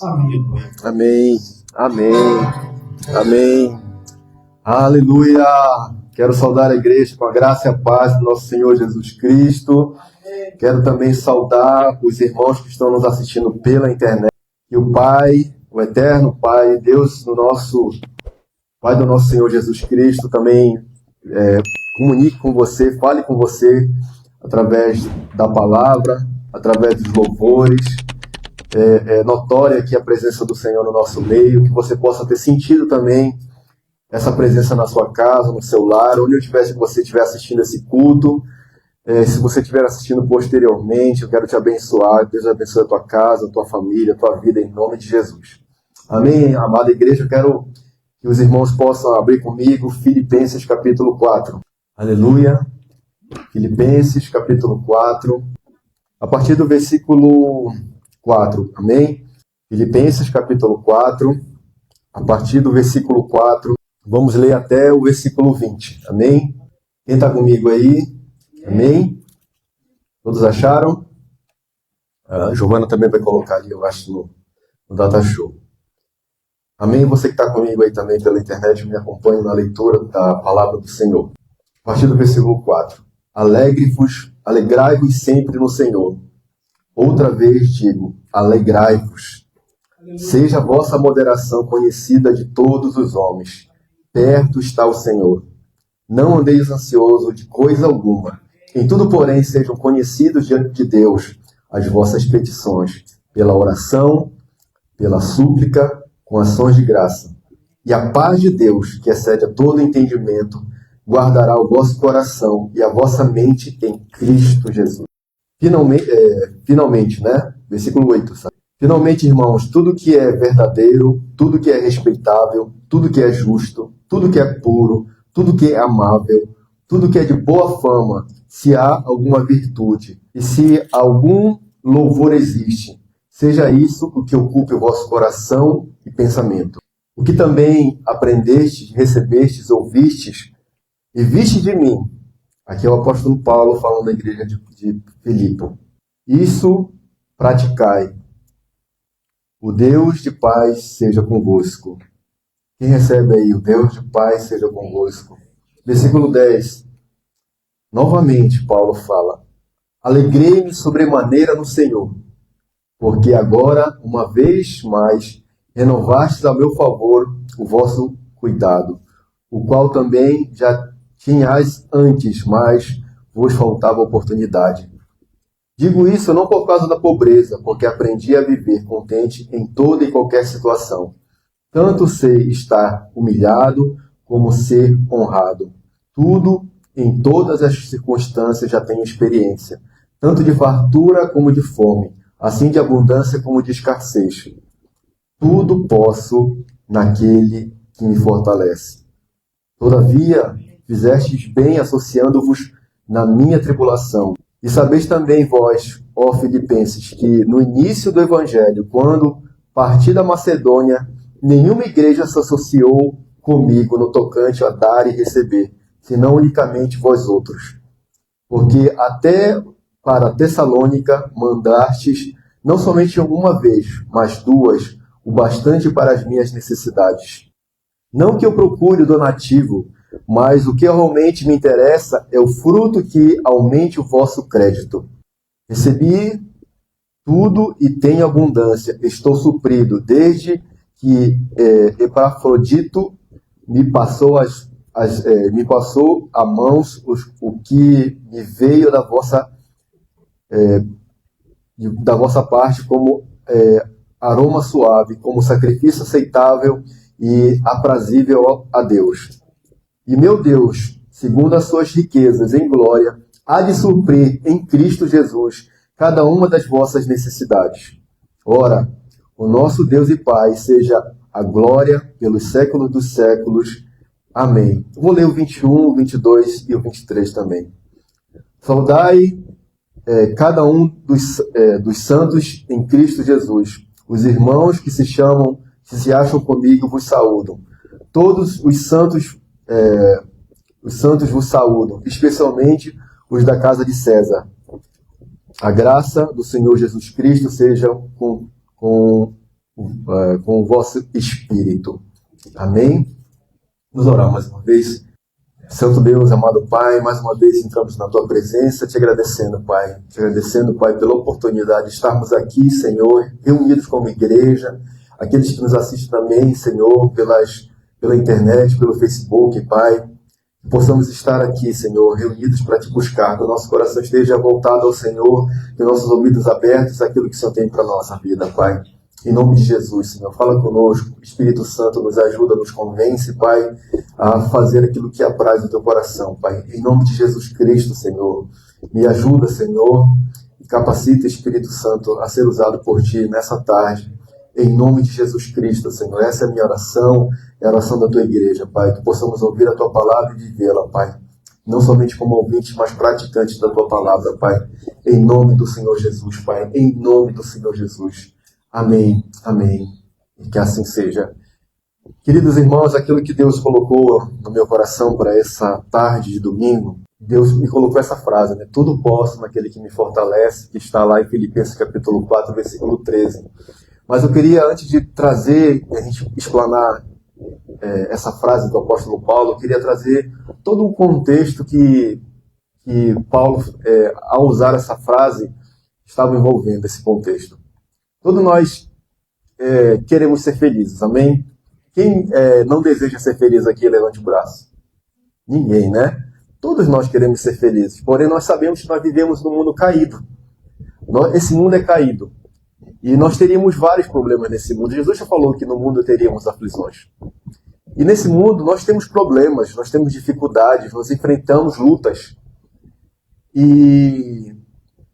Amém, amém, amém, aleluia. Quero saudar a igreja com a graça e a paz do nosso Senhor Jesus Cristo. Quero também saudar os irmãos que estão nos assistindo pela internet. Que o Pai, o eterno Pai, Deus do nosso Pai do nosso Senhor Jesus Cristo também comunique com você, fale com você através da palavra, através dos louvores. É notória aqui a presença do Senhor no nosso meio, que você possa ter sentido também essa presença na sua casa, no seu lar, onde você estiver assistindo esse culto. Se você estiver assistindo posteriormente, eu quero te abençoar. Deus abençoe a tua casa, a tua família, a tua vida, em nome de Jesus. Amém, amada igreja. Eu quero que os irmãos possam abrir comigo Filipenses capítulo 4. Aleluia. Filipenses capítulo 4, a partir do versículo 4. Amém? Filipenses capítulo 4, a partir do versículo 4. Vamos ler até o versículo 20. Amém? Quem está comigo aí? Amém? Todos acharam? A Giovana também vai colocar ali, eu acho, no Data Show. Amém? Você que está comigo aí também pela internet, me acompanhe na leitura da palavra do Senhor. A partir do versículo 4. Alegrai-vos sempre no Senhor. Outra vez digo, alegrai-vos. Seja a vossa moderação conhecida de todos os homens. Perto está o Senhor. Não andeis ansioso de coisa alguma. Em tudo, porém, sejam conhecidos diante de Deus as vossas petições, pela oração, pela súplica, com ações de graça. E a paz de Deus, que excede a todo entendimento, guardará o vosso coração e a vossa mente em Cristo Jesus. Finalmente, né? Versículo 8. Sabe? Finalmente, irmãos, tudo que é verdadeiro, tudo que é respeitável, tudo que é justo, tudo que é puro, tudo que é amável, tudo que é de boa fama, se há alguma virtude e se algum louvor existe, seja isso o que ocupe o vosso coração e pensamento. O que também aprendestes, recebestes, ouvistes e vistes de mim. Aqui é o apóstolo Paulo falando da igreja de Filipe. Isso praticai. O Deus de paz seja convosco. Quem recebe aí? O Deus de paz seja convosco. Versículo 10. Novamente, Paulo fala: Alegrei-me sobremaneira no Senhor, porque agora, uma vez mais, renovastes a meu favor o vosso cuidado, o qual também já tinhais antes, mas vos faltava oportunidade. Digo isso não por causa da pobreza, porque aprendi a viver contente em toda e qualquer situação. Tanto sei estar humilhado, como ser honrado. Tudo, em todas as circunstâncias, já tenho experiência, tanto de fartura como de fome, assim de abundância como de escassez. Tudo posso naquele que me fortalece. Todavia, fizestes bem associando-vos na minha tribulação. E sabeis também vós, ó Filipenses, que no início do Evangelho, quando parti da Macedônia, nenhuma igreja se associou comigo no tocante a dar e receber, senão unicamente vós outros. Porque até para Tessalônica mandastes, não somente uma vez, mas duas, o bastante para as minhas necessidades. Não que eu procure o donativo, mas o que realmente me interessa é o fruto que aumente o vosso crédito. Recebi tudo e tenho abundância. Estou suprido, desde que Epafrodito me passou a mãos o que me veio da vossa parte como aroma suave, como sacrifício aceitável e aprazível a Deus. E meu Deus, segundo as suas riquezas em glória, há de suprir em Cristo Jesus cada uma das vossas necessidades. Ora, o nosso Deus e Pai seja a glória pelos séculos dos séculos. Amém. Vou ler o 21, o 22 e o 23 também. Saudai cada um dos santos em Cristo Jesus. Os irmãos que se acham comigo vos saúdam. Todos os santos vos saúdam, especialmente os da casa de César. A graça do Senhor Jesus Cristo seja com com o vosso Espírito. Amém? Vamos orar mais uma vez. Santo Deus, amado Pai, mais uma vez entramos na Tua presença, te agradecendo, Pai. Te agradecendo, Pai, pela oportunidade de estarmos aqui, Senhor, reunidos como igreja. Aqueles que nos assistem também, Senhor, pela internet, pelo Facebook, Pai. Que possamos estar aqui, Senhor, reunidos para te buscar. Que o nosso coração esteja voltado ao Senhor, que nossos ouvidos abertos àquilo que o Senhor tem para a nossa vida, Pai. Em nome de Jesus, Senhor, fala conosco. Espírito Santo nos ajuda, nos convence, Pai, a fazer aquilo que apraz o teu coração, Pai. Em nome de Jesus Cristo, Senhor, me ajuda, Senhor, e capacita, Espírito Santo, a ser usado por Ti nessa tarde. Em nome de Jesus Cristo, Senhor. Essa é a minha oração, é a oração da Tua igreja, Pai. Que possamos ouvir a Tua palavra e vivê-la, Pai. Não somente como ouvintes, mas praticantes da Tua palavra, Pai. Em nome do Senhor Jesus, Pai. Em nome do Senhor Jesus. Amém, amém, e que assim seja. Queridos irmãos, aquilo que Deus colocou no meu coração para essa tarde de domingo, Deus me colocou essa frase, né? Tudo posso naquele que me fortalece, que está lá em Filipenses capítulo 4, versículo 13. Mas eu queria, antes de trazer, a gente explanar essa frase do apóstolo Paulo, eu queria trazer todo um contexto que Paulo, ao usar essa frase, estava envolvendo esse contexto. Todos nós queremos ser felizes, amém? Quem não deseja ser feliz aqui, levante o braço. Ninguém, né? Todos nós queremos ser felizes, porém nós sabemos que nós vivemos num mundo caído. Esse mundo é caído. E nós teríamos vários problemas nesse mundo. Jesus já falou que no mundo teríamos aflições. E nesse mundo nós temos problemas, nós temos dificuldades, nós enfrentamos lutas.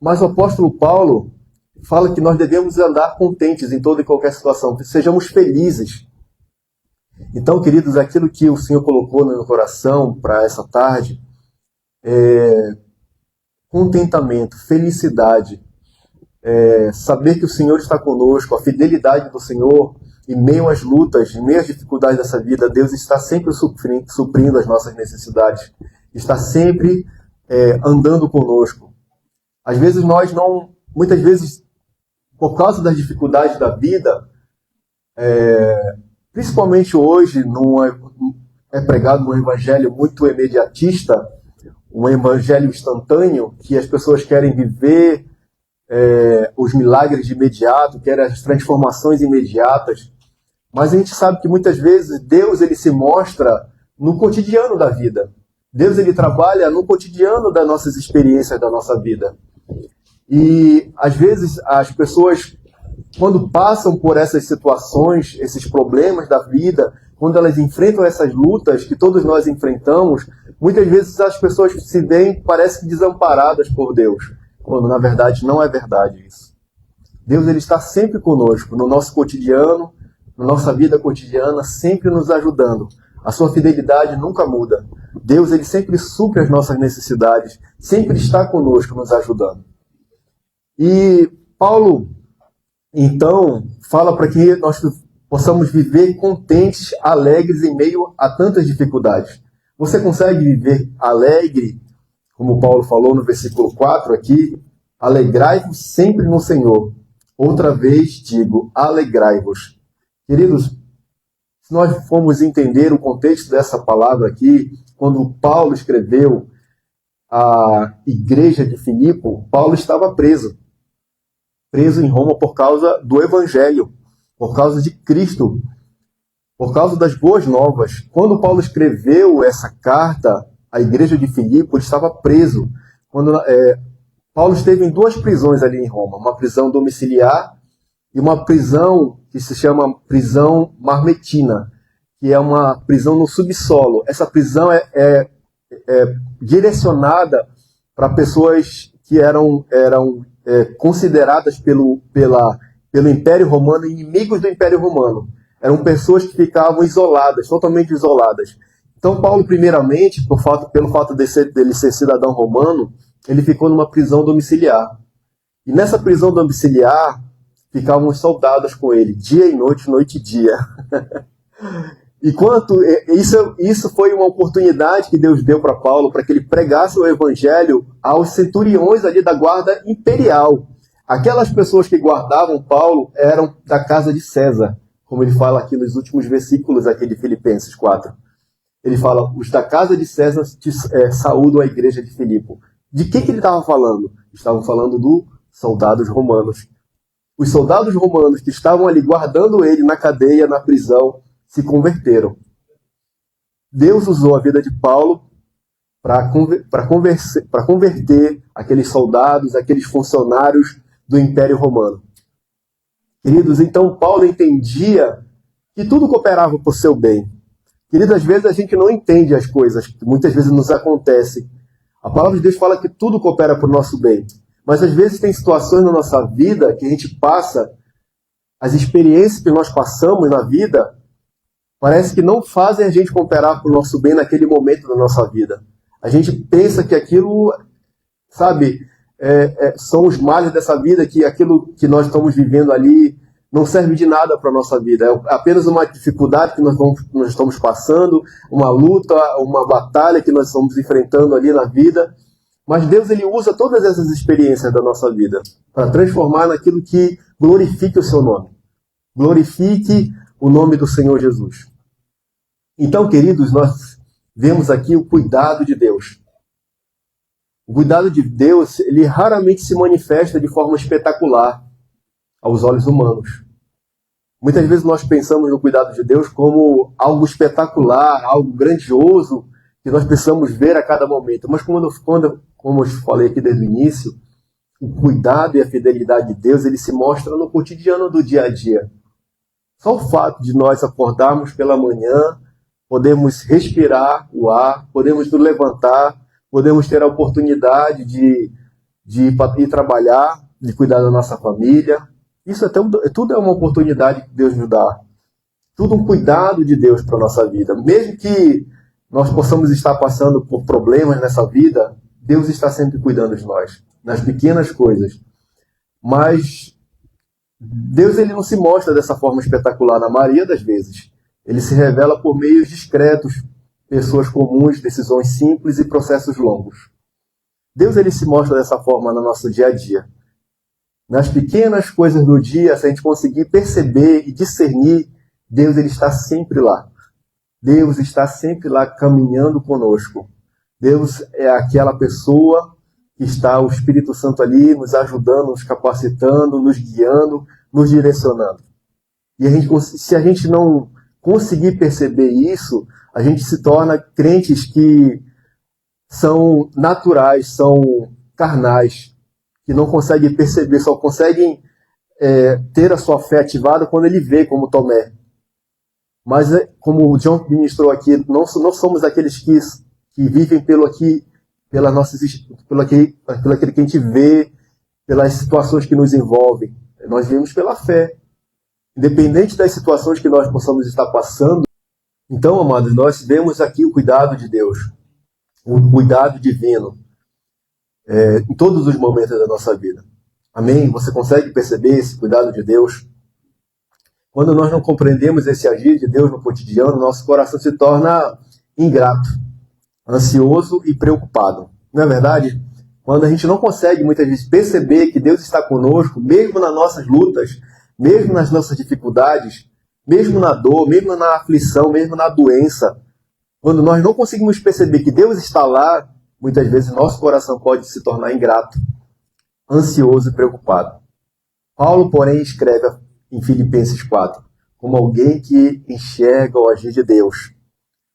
Mas o apóstolo Paulo fala que nós devemos andar contentes em toda e qualquer situação, que sejamos felizes. Então, queridos, aquilo que o Senhor colocou no meu coração para essa tarde é contentamento, felicidade, saber que o Senhor está conosco, a fidelidade do Senhor em meio às lutas, em meio às dificuldades dessa vida. Deus está sempre suprindo as nossas necessidades, está sempre andando conosco. Às vezes muitas vezes, por causa das dificuldades da vida, principalmente hoje, é pregado um evangelho muito imediatista, um evangelho instantâneo, que as pessoas querem viver os milagres de imediato, querem as transformações imediatas. Mas a gente sabe que muitas vezes Deus ele se mostra no cotidiano da vida. Deus ele trabalha no cotidiano das nossas experiências da nossa vida. E às vezes as pessoas, quando passam por essas situações, esses problemas da vida, quando elas enfrentam essas lutas que todos nós enfrentamos, muitas vezes as pessoas se veem, parece que desamparadas por Deus, quando na verdade não é verdade isso. Deus ele está sempre conosco, no nosso cotidiano, na nossa vida cotidiana, sempre nos ajudando. A sua fidelidade nunca muda. Deus ele sempre supre as nossas necessidades, sempre está conosco, nos ajudando. E Paulo, então, fala para que nós possamos viver contentes, alegres em meio a tantas dificuldades. Você consegue viver alegre, como Paulo falou no versículo 4 aqui? Alegrai-vos sempre no Senhor. Outra vez digo, alegrai-vos. Queridos, se nós formos entender o contexto dessa palavra aqui, quando Paulo escreveu a igreja de Filipe, Paulo estava preso em Roma por causa do Evangelho, por causa de Cristo, por causa das boas novas. Quando Paulo escreveu essa carta à igreja de Filipe, ele estava preso. Paulo esteve em duas prisões ali em Roma, uma prisão domiciliar e uma prisão que se chama prisão marmetina, que é uma prisão no subsolo. Essa prisão é direcionada para pessoas que eram consideradas pelo Império Romano inimigos do Império Romano. Eram pessoas que ficavam isoladas, totalmente isoladas. Então Paulo, primeiramente, pelo fato dele ser cidadão romano, ele ficou numa prisão domiciliar. E nessa prisão domiciliar ficavam os soldados com ele, dia e noite, noite e dia. Enquanto isso foi uma oportunidade que Deus deu para Paulo, para que ele pregasse o evangelho aos centuriões ali da guarda imperial, Aquelas pessoas que guardavam Paulo eram da casa de César, como ele fala aqui nos últimos versículos aqui de Filipenses 4. Ele fala, os da casa de César saúdam a igreja de Filipe. De que ele estava falando? Estavam falando dos soldados romanos. Os soldados romanos que estavam ali guardando ele na cadeia, na prisão, se converteram. Deus usou a vida de Paulo para converter aqueles soldados, aqueles funcionários do Império Romano. Queridos, então Paulo entendia que tudo cooperava para o seu bem. Queridos, às vezes a gente não entende as coisas que muitas vezes nos acontecem. A palavra de Deus fala que tudo coopera para o nosso bem. Mas às vezes tem situações na nossa vida que a gente passa, as experiências que nós passamos na vida, parece que não fazem a gente cooperar para o nosso bem naquele momento da nossa vida. A gente pensa que aquilo, sabe, são os males dessa vida, que aquilo que nós estamos vivendo ali não serve de nada para a nossa vida. É apenas uma dificuldade que nós estamos passando, uma luta, uma batalha que nós estamos enfrentando ali na vida. Mas Deus, ele usa todas essas experiências da nossa vida para transformar naquilo que glorifique o seu nome. Glorifique o nome do Senhor Jesus. Então, queridos, nós vemos aqui o cuidado de Deus. O cuidado de Deus, ele raramente se manifesta de forma espetacular aos olhos humanos. Muitas vezes nós pensamos no cuidado de Deus como algo espetacular, algo grandioso, que nós precisamos ver a cada momento. Mas como eu falei aqui desde o início, o cuidado e a fidelidade de Deus, ele se mostra no cotidiano do dia a dia. Só o fato de nós acordarmos pela manhã, podemos respirar o ar, podemos nos levantar, podemos ter a oportunidade de ir trabalhar, de cuidar da nossa família. Isso tudo é uma oportunidade que Deus nos dá. Tudo um cuidado de Deus para a nossa vida. Mesmo que nós possamos estar passando por problemas nessa vida, Deus está sempre cuidando de nós, nas pequenas coisas. Mas Deus, ele não se mostra dessa forma espetacular na maioria das vezes. Ele se revela por meios discretos, pessoas comuns, decisões simples e processos longos. Deus, ele se mostra dessa forma no nosso dia a dia. Nas pequenas coisas do dia, se a gente conseguir perceber e discernir, Deus, ele está sempre lá. Deus está sempre lá caminhando conosco. Deus é aquela pessoa que está, o Espírito Santo ali, nos ajudando, nos capacitando, nos guiando, nos direcionando. E se a gente não conseguir perceber isso, a gente se torna crentes que são naturais, são carnais, que não conseguem perceber, só conseguem ter a sua fé ativada quando ele vê, como Tomé. Mas, como o John ministrou aqui, não somos aqueles que vivem pelo aquilo que a gente vê, pelas situações que nos envolvem. Nós vivemos pela fé. Independente das situações que nós possamos estar passando. Então, amados, nós vemos aqui o cuidado de Deus, o cuidado divino, em todos os momentos da nossa vida. Amém? Você consegue perceber esse cuidado de Deus? Quando nós não compreendemos esse agir de Deus no cotidiano, nosso coração se torna ingrato, ansioso e preocupado. Não é verdade? Quando a gente não consegue muitas vezes perceber que Deus está conosco, mesmo nas nossas lutas, mesmo nas nossas dificuldades, mesmo na dor, mesmo na aflição, mesmo na doença, quando nós não conseguimos perceber que Deus está lá, muitas vezes nosso coração pode se tornar ingrato, ansioso e preocupado. Paulo, porém, escreve em Filipenses 4, como alguém que enxerga o agir de Deus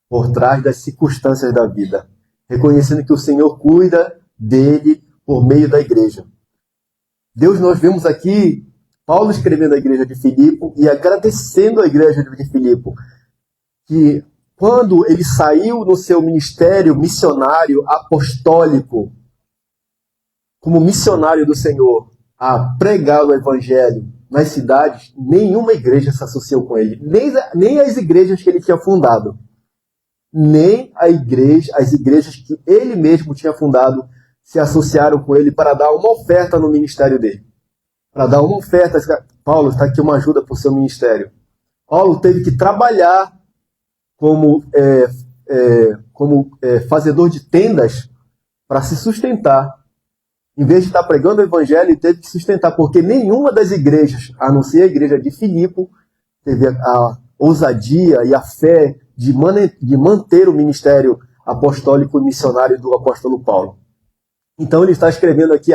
por trás das circunstâncias da vida, reconhecendo que o Senhor cuida dele por meio da igreja. Deus, nós vemos aqui Paulo escrevendo à igreja de Filipe e agradecendo à igreja de Filipe que quando ele saiu no seu ministério missionário apostólico, como missionário do Senhor, a pregar o evangelho nas cidades, nenhuma igreja se associou com ele, nem as igrejas que ele tinha fundado, nem as igrejas que ele mesmo tinha fundado se associaram com ele para dar uma oferta no ministério dele. Para dar uma oferta, Paulo, está aqui uma ajuda para o seu ministério. Paulo teve que trabalhar como fazedor de tendas para se sustentar. Em vez de estar pregando o evangelho, ele teve que sustentar, porque nenhuma das igrejas, a não ser a igreja de Filipe, teve a ousadia e a fé de manter o ministério apostólico e missionário do apóstolo Paulo. Então ele está escrevendo aqui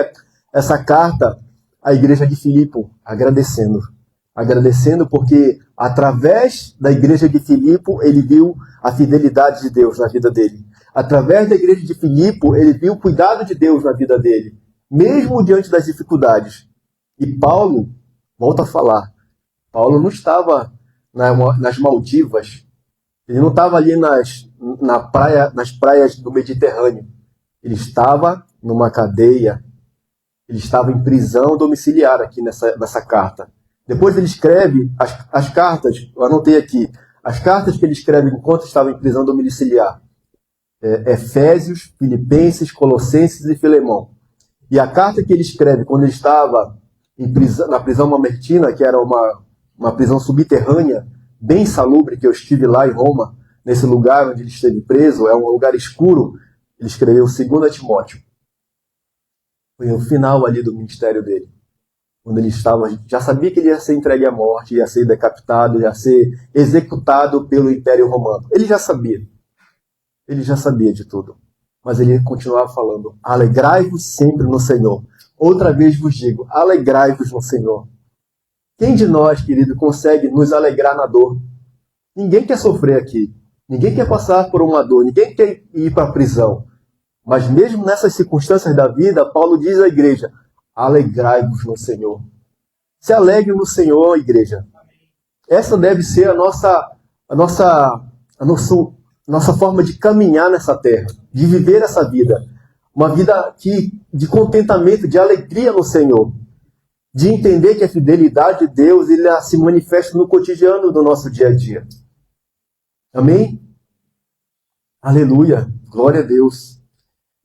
essa carta à igreja de Filipe, agradecendo porque através da igreja de Filipe ele viu a fidelidade de Deus na vida dele. Através da igreja de Filipe ele viu o cuidado de Deus na vida dele, mesmo diante das dificuldades. E Paulo, volta a falar, Paulo não estava nas Maldivas, ele não estava ali nas praias do Mediterrâneo. Ele estava numa cadeia, ele estava em prisão domiciliar aqui nessa carta. Depois ele escreve as cartas, eu anotei aqui, as cartas que ele escreve enquanto estava em prisão domiciliar. Efésios, Filipenses, Colossenses e Filemão. E a carta que ele escreve quando ele estava na prisão mamertina, que era uma prisão subterrânea, bem insalubre, que eu estive lá em Roma, nesse lugar onde ele esteve preso, é um lugar escuro, ele escreveu 2 Timóteo. Foi o final ali do ministério dele. Quando ele já sabia que ele ia ser entregue à morte, ia ser decapitado, ia ser executado pelo Império Romano. Ele já sabia de tudo. Mas ele continuava falando, alegrai-vos sempre no Senhor. Outra vez vos digo, alegrai-vos no Senhor. Quem de nós, querido, consegue nos alegrar na dor? Ninguém quer sofrer aqui. Ninguém quer passar por uma dor. Ninguém quer ir para a prisão. Mas mesmo nessas circunstâncias da vida, Paulo diz à igreja, alegrai-vos no Senhor. Se alegre no Senhor, igreja. Essa deve ser a nossa forma de caminhar nessa terra, de viver essa vida. Uma vida de contentamento, de alegria no Senhor. De entender que a fidelidade de Deus ela se manifesta no cotidiano do nosso dia a dia. Amém? Aleluia. Glória a Deus.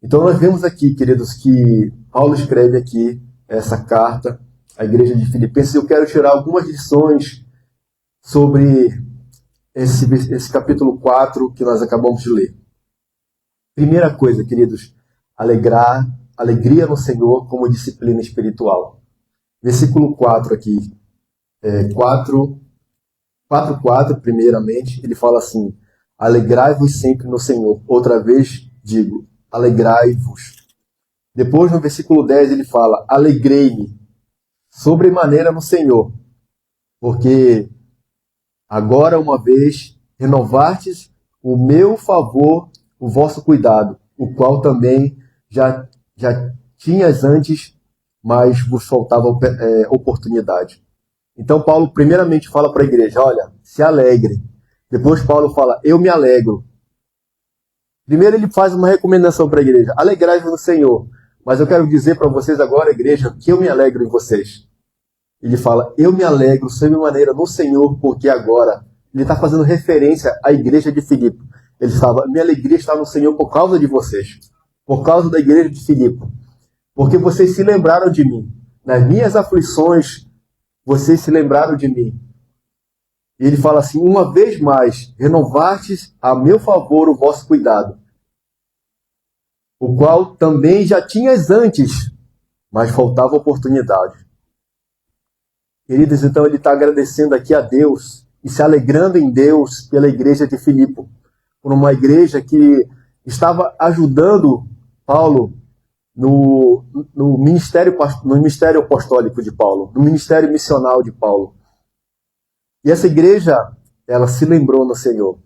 Então nós vemos aqui, queridos, que Paulo escreve aqui essa carta à igreja de Filipenses. Eu quero tirar algumas lições sobre esse capítulo 4 que nós acabamos de ler. Primeira coisa, queridos, alegria no Senhor como disciplina espiritual. Versículo 4 aqui, 4:4, primeiramente, ele fala assim, alegrai-vos sempre no Senhor. Outra vez digo, alegrai-vos. Depois, no versículo 10, ele fala, alegrei-me sobremaneira no Senhor, porque agora uma vez renovastes o meu favor, o vosso cuidado, o qual também já tinhas antes, mas vos faltava oportunidade. Então Paulo primeiramente fala para a igreja, olha, se alegre. Depois Paulo fala, eu me alegro. Primeiro ele faz uma recomendação para a igreja, alegrai-vos no Senhor. Mas eu quero dizer para vocês agora, igreja, que eu me alegro em vocês. Ele fala, eu me alegro sobremaneira no Senhor, porque agora ele está fazendo referência à igreja de Filipe. Ele estava, minha alegria está no Senhor por causa de vocês, por causa da igreja de Filipe. Porque vocês se lembraram de mim. Nas minhas aflições, vocês se lembraram de mim. E ele fala assim, uma vez mais, renovastes a meu favor o vosso cuidado, o qual também já tinhas antes, mas faltava oportunidade. Queridos, então ele está agradecendo aqui a Deus e se alegrando em Deus pela igreja de Filipe, por uma igreja que estava ajudando Paulo no ministério apostólico de Paulo, no ministério missional de Paulo. E essa igreja, ela se lembrou no Senhor.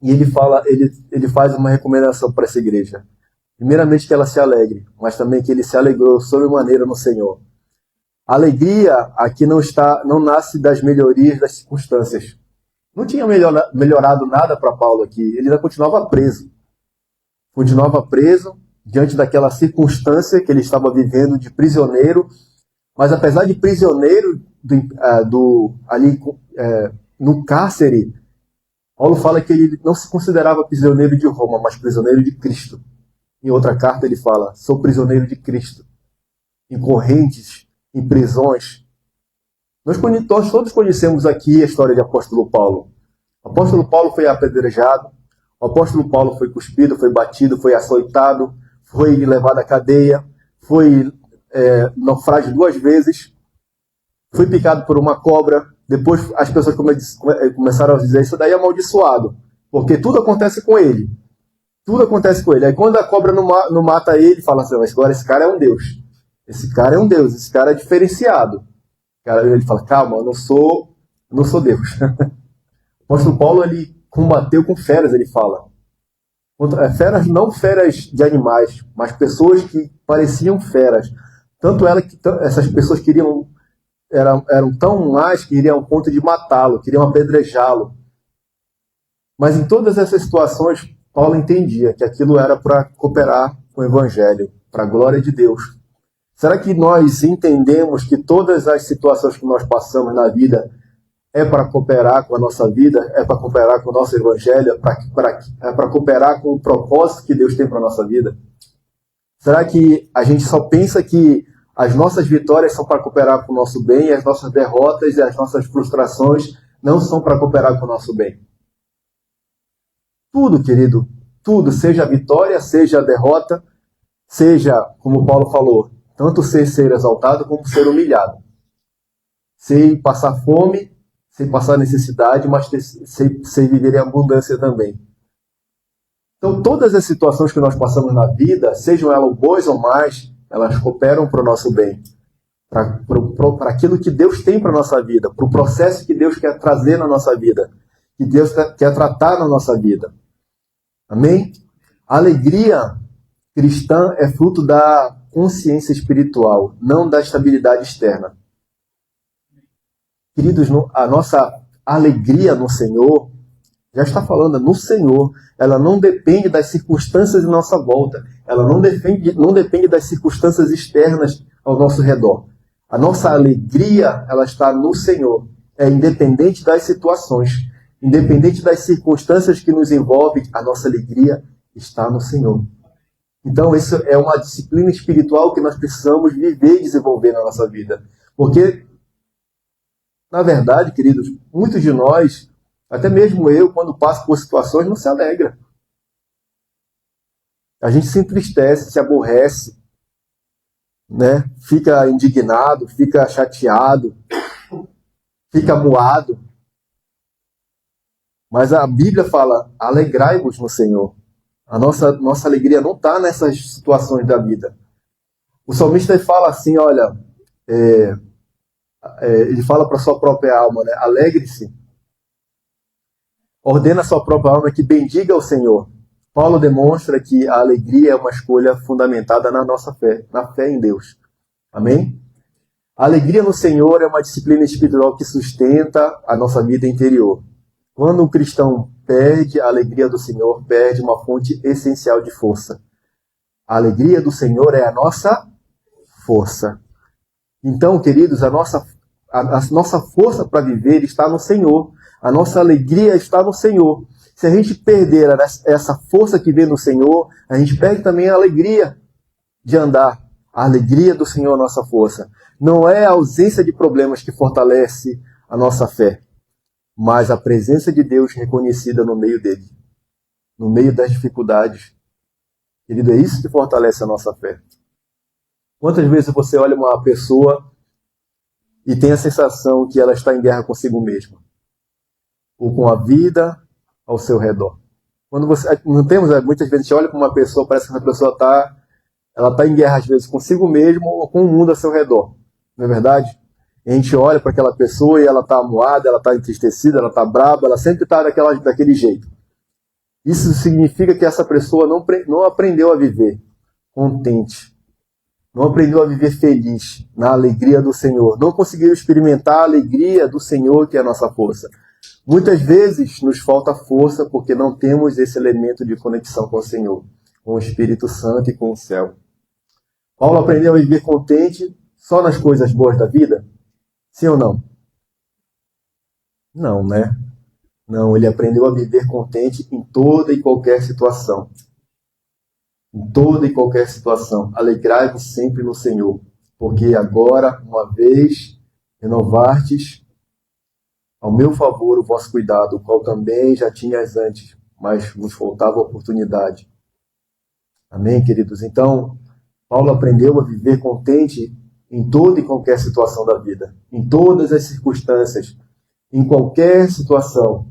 E ele faz uma recomendação para essa igreja. Primeiramente que ela se alegre, mas também que ele se alegrou sobremaneira no Senhor. A alegria aqui não nasce das melhorias das circunstâncias. Não tinha melhorado nada para Paulo aqui. Ele ainda continuava preso. Continuava preso diante daquela circunstância que ele estava vivendo de prisioneiro. Mas apesar de prisioneiro no cárcere, Paulo fala que ele não se considerava prisioneiro de Roma, mas prisioneiro de Cristo. Em outra carta ele fala, sou prisioneiro de Cristo. Em correntes, em prisões. Nós todos conhecemos aqui a história de apóstolo Paulo. O apóstolo Paulo foi apedrejado, o apóstolo Paulo foi cuspido, foi batido, foi açoitado, foi levado à cadeia, foi naufrágio 2 vezes, foi picado por uma cobra. Depois as pessoas começaram a dizer, isso daí é amaldiçoado, porque tudo acontece com ele. Tudo acontece com ele. Aí quando a cobra não mata ele, fala assim, agora esse cara é um Deus. Esse cara é um Deus, esse cara é diferenciado. Ele fala, calma, eu não sou Deus. O apóstolo Paulo, ele combateu com feras, ele fala. Feras, não feras de animais, mas pessoas que pareciam feras. Tanto essas pessoas eram tão más que iriam ao ponto de matá-lo, queriam apedrejá-lo. Mas em todas essas situações, Paulo entendia que aquilo era para cooperar com o Evangelho, para a glória de Deus. Será que nós entendemos que todas as situações que nós passamos na vida é para cooperar com a nossa vida, é para cooperar com o nosso Evangelho, é para cooperar com o propósito que Deus tem para a nossa vida? Será que a gente só pensa que as nossas vitórias são para cooperar com o nosso bem, e as nossas derrotas e as nossas frustrações não são para cooperar com o nosso bem? Tudo, querido, tudo, seja a vitória, seja a derrota, seja, como Paulo falou, tanto ser exaltado como ser humilhado. Sei passar fome, sei passar necessidade, mas sei viver em abundância também. Então, todas as situações que nós passamos na vida, sejam elas boas ou más, elas cooperam para o nosso bem, para aquilo que Deus tem para a nossa vida, para o processo que Deus quer trazer na nossa vida, que Deus quer tratar na nossa vida. Amém? A alegria cristã é fruto da consciência espiritual, não da estabilidade externa. Queridos, a nossa alegria no Senhor, já está falando, no Senhor, ela não depende das circunstâncias em nossa volta, ela não depende das circunstâncias externas ao nosso redor. A nossa alegria, ela está no Senhor, é independente das situações, independente das circunstâncias que nos envolvem, a nossa alegria está no Senhor. Então, isso é uma disciplina espiritual que nós precisamos viver e desenvolver na nossa vida. Porque, na verdade, queridos, muitos de nós, até mesmo eu, quando passo por situações, não se alegra. A gente se entristece, se aborrece, né? Fica indignado, fica chateado, fica moado. Mas a Bíblia fala, alegrai-vos no Senhor. A nossa alegria não está nessas situações da vida. O salmista fala assim, olha, ele fala para a sua própria alma, né? Alegre-se. Ordena a sua própria alma que bendiga o Senhor. Paulo demonstra que a alegria é uma escolha fundamentada na nossa fé, na fé em Deus. Amém? A alegria no Senhor é uma disciplina espiritual que sustenta a nossa vida interior. Quando um cristão perde a alegria do Senhor, perde uma fonte essencial de força. A alegria do Senhor é a nossa força. Então, queridos, a nossa força para viver está no Senhor. A nossa alegria está no Senhor. Se a gente perder essa força que vem no Senhor, a gente perde também a alegria de andar. A alegria do Senhor é a nossa força. Não é a ausência de problemas que fortalece a nossa fé, mas a presença de Deus reconhecida no meio dele, no meio das dificuldades. Querido, é isso que fortalece a nossa fé. Quantas vezes você olha uma pessoa e tem a sensação que ela está em guerra consigo mesma, ou com a vida ao seu redor? Quando muitas vezes a gente olha para uma pessoa, parece que essa pessoa está em guerra às vezes consigo mesma ou com o mundo ao seu redor. Não é verdade? A gente olha para aquela pessoa e ela está amuada, ela está entristecida, ela está brava, ela sempre está daquele jeito. Isso significa que essa pessoa não aprendeu a viver contente, não aprendeu a viver feliz, na alegria do Senhor, não conseguiu experimentar a alegria do Senhor, que é a nossa força. Muitas vezes nos falta força porque não temos esse elemento de conexão com o Senhor, com o Espírito Santo e com o céu. Paulo aprendeu a viver contente só nas coisas boas da vida? Sim ou não? Não, né? Não, ele aprendeu a viver contente em toda e qualquer situação. Em toda e qualquer situação. Alegrai-vos sempre no Senhor, porque agora, uma vez, renovastes ao meu favor o vosso cuidado, o qual também já tinhas antes, mas vos faltava oportunidade. Amém, queridos? Então, Paulo aprendeu a viver contente em toda e qualquer situação da vida, em todas as circunstâncias, em qualquer situação.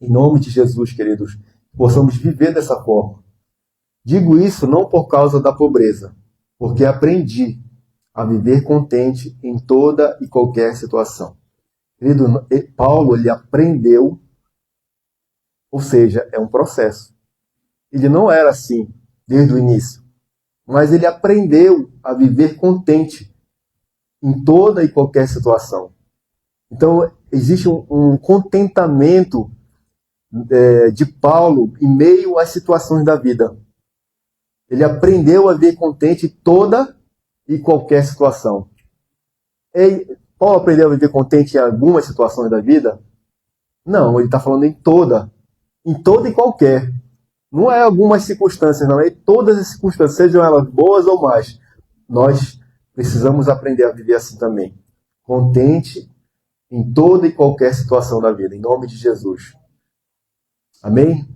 Em nome de Jesus, queridos, possamos viver dessa forma. Digo isso não por causa da pobreza, porque aprendi a viver contente em toda e qualquer situação. Querido, Paulo, ele aprendeu, ou seja, é um processo. Ele não era assim desde o início, mas ele aprendeu a viver contente em toda e qualquer situação. Então, existe um contentamento de Paulo em meio às situações da vida. Ele aprendeu a viver contente em toda e qualquer situação. Paulo aprendeu a viver contente em algumas situações da vida? Não, ele está falando em toda e qualquer. Não é algumas circunstâncias, não. É todas as circunstâncias, sejam elas boas ou más. Nós precisamos aprender a viver assim também. Contente em toda e qualquer situação da vida, em nome de Jesus. Amém?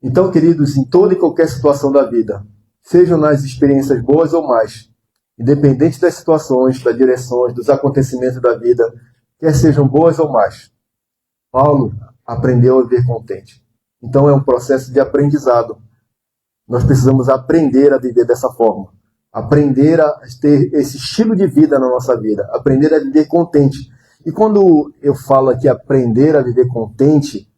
Então, queridos, em toda e qualquer situação da vida, sejam nas experiências boas ou más, independente das situações, das direções, dos acontecimentos da vida, quer sejam boas ou más, Paulo aprendeu a viver contente. Então é um processo de aprendizado. Nós precisamos aprender a viver dessa forma. Aprender a ter esse estilo de vida na nossa vida. Aprender a viver contente. E quando eu falo aqui aprender a viver contente,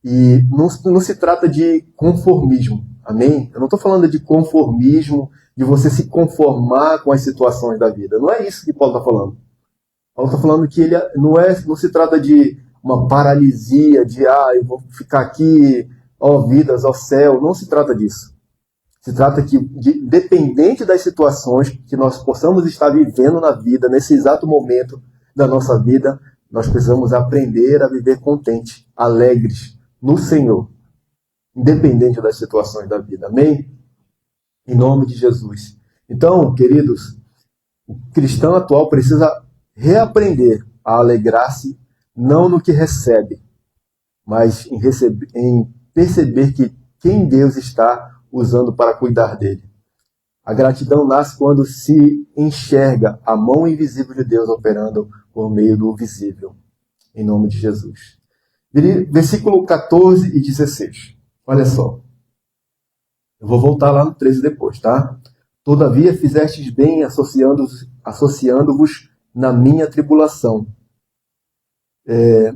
e não se trata de conformismo. Amém? Eu não estou falando de conformismo, de você se conformar com as situações da vida. Não é isso que Paulo está falando. Paulo está falando que ele não se trata de uma paralisia, de eu vou ficar aqui, ó vidas, ó céu. Não se trata disso. Se trata que, dependente das situações que nós possamos estar vivendo na vida, nesse exato momento da nossa vida, nós precisamos aprender a viver contente, alegres no Senhor, independente das situações da vida. Amém? Em nome de Jesus. Então, queridos, o cristão atual precisa reaprender a alegrar-se não no que recebe, mas em perceber que quem Deus está usando para cuidar dele. A gratidão nasce quando se enxerga a mão invisível de Deus operando por meio do visível. Em nome de Jesus. Versículo 14 e 16. Olha só. Eu vou voltar lá no 13 depois, tá? Todavia fizestes bem associando-vos na minha tribulação.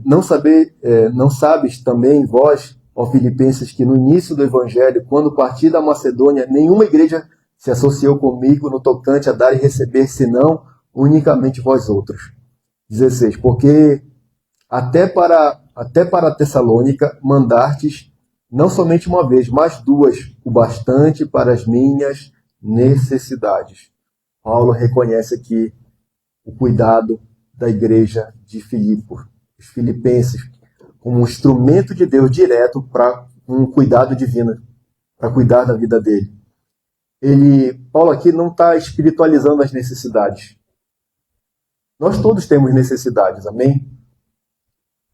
Não sabes também vós, ó Filipenses, que no início do Evangelho, quando parti da Macedônia, nenhuma igreja se associou comigo no tocante a dar e receber, senão unicamente vós outros. 16. Porque até para Tessalônica mandastes não somente uma vez, mas duas, o bastante para as minhas necessidades. Paulo reconhece aqui o cuidado da igreja de Filipe, os filipenses, como um instrumento de Deus direto para um cuidado divino, para cuidar da vida dele. Paulo aqui não está espiritualizando as necessidades. Nós todos temos necessidades, amém?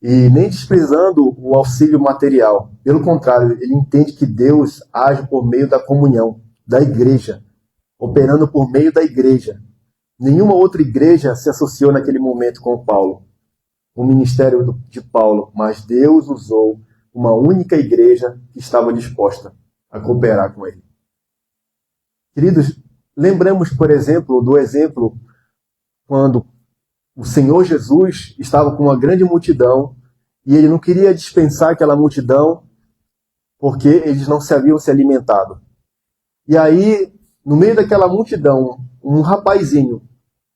E nem desprezando o auxílio material. Pelo contrário, ele entende que Deus age por meio da comunhão, da igreja, operando por meio da igreja. Nenhuma outra igreja se associou naquele momento com Paulo, o ministério de Paulo, mas Deus usou uma única igreja que estava disposta a cooperar com ele. Queridos, lembramos, por exemplo, do exemplo quando o Senhor Jesus estava com uma grande multidão e ele não queria dispensar aquela multidão porque eles não se haviam se alimentado. E aí, no meio daquela multidão, um rapazinho,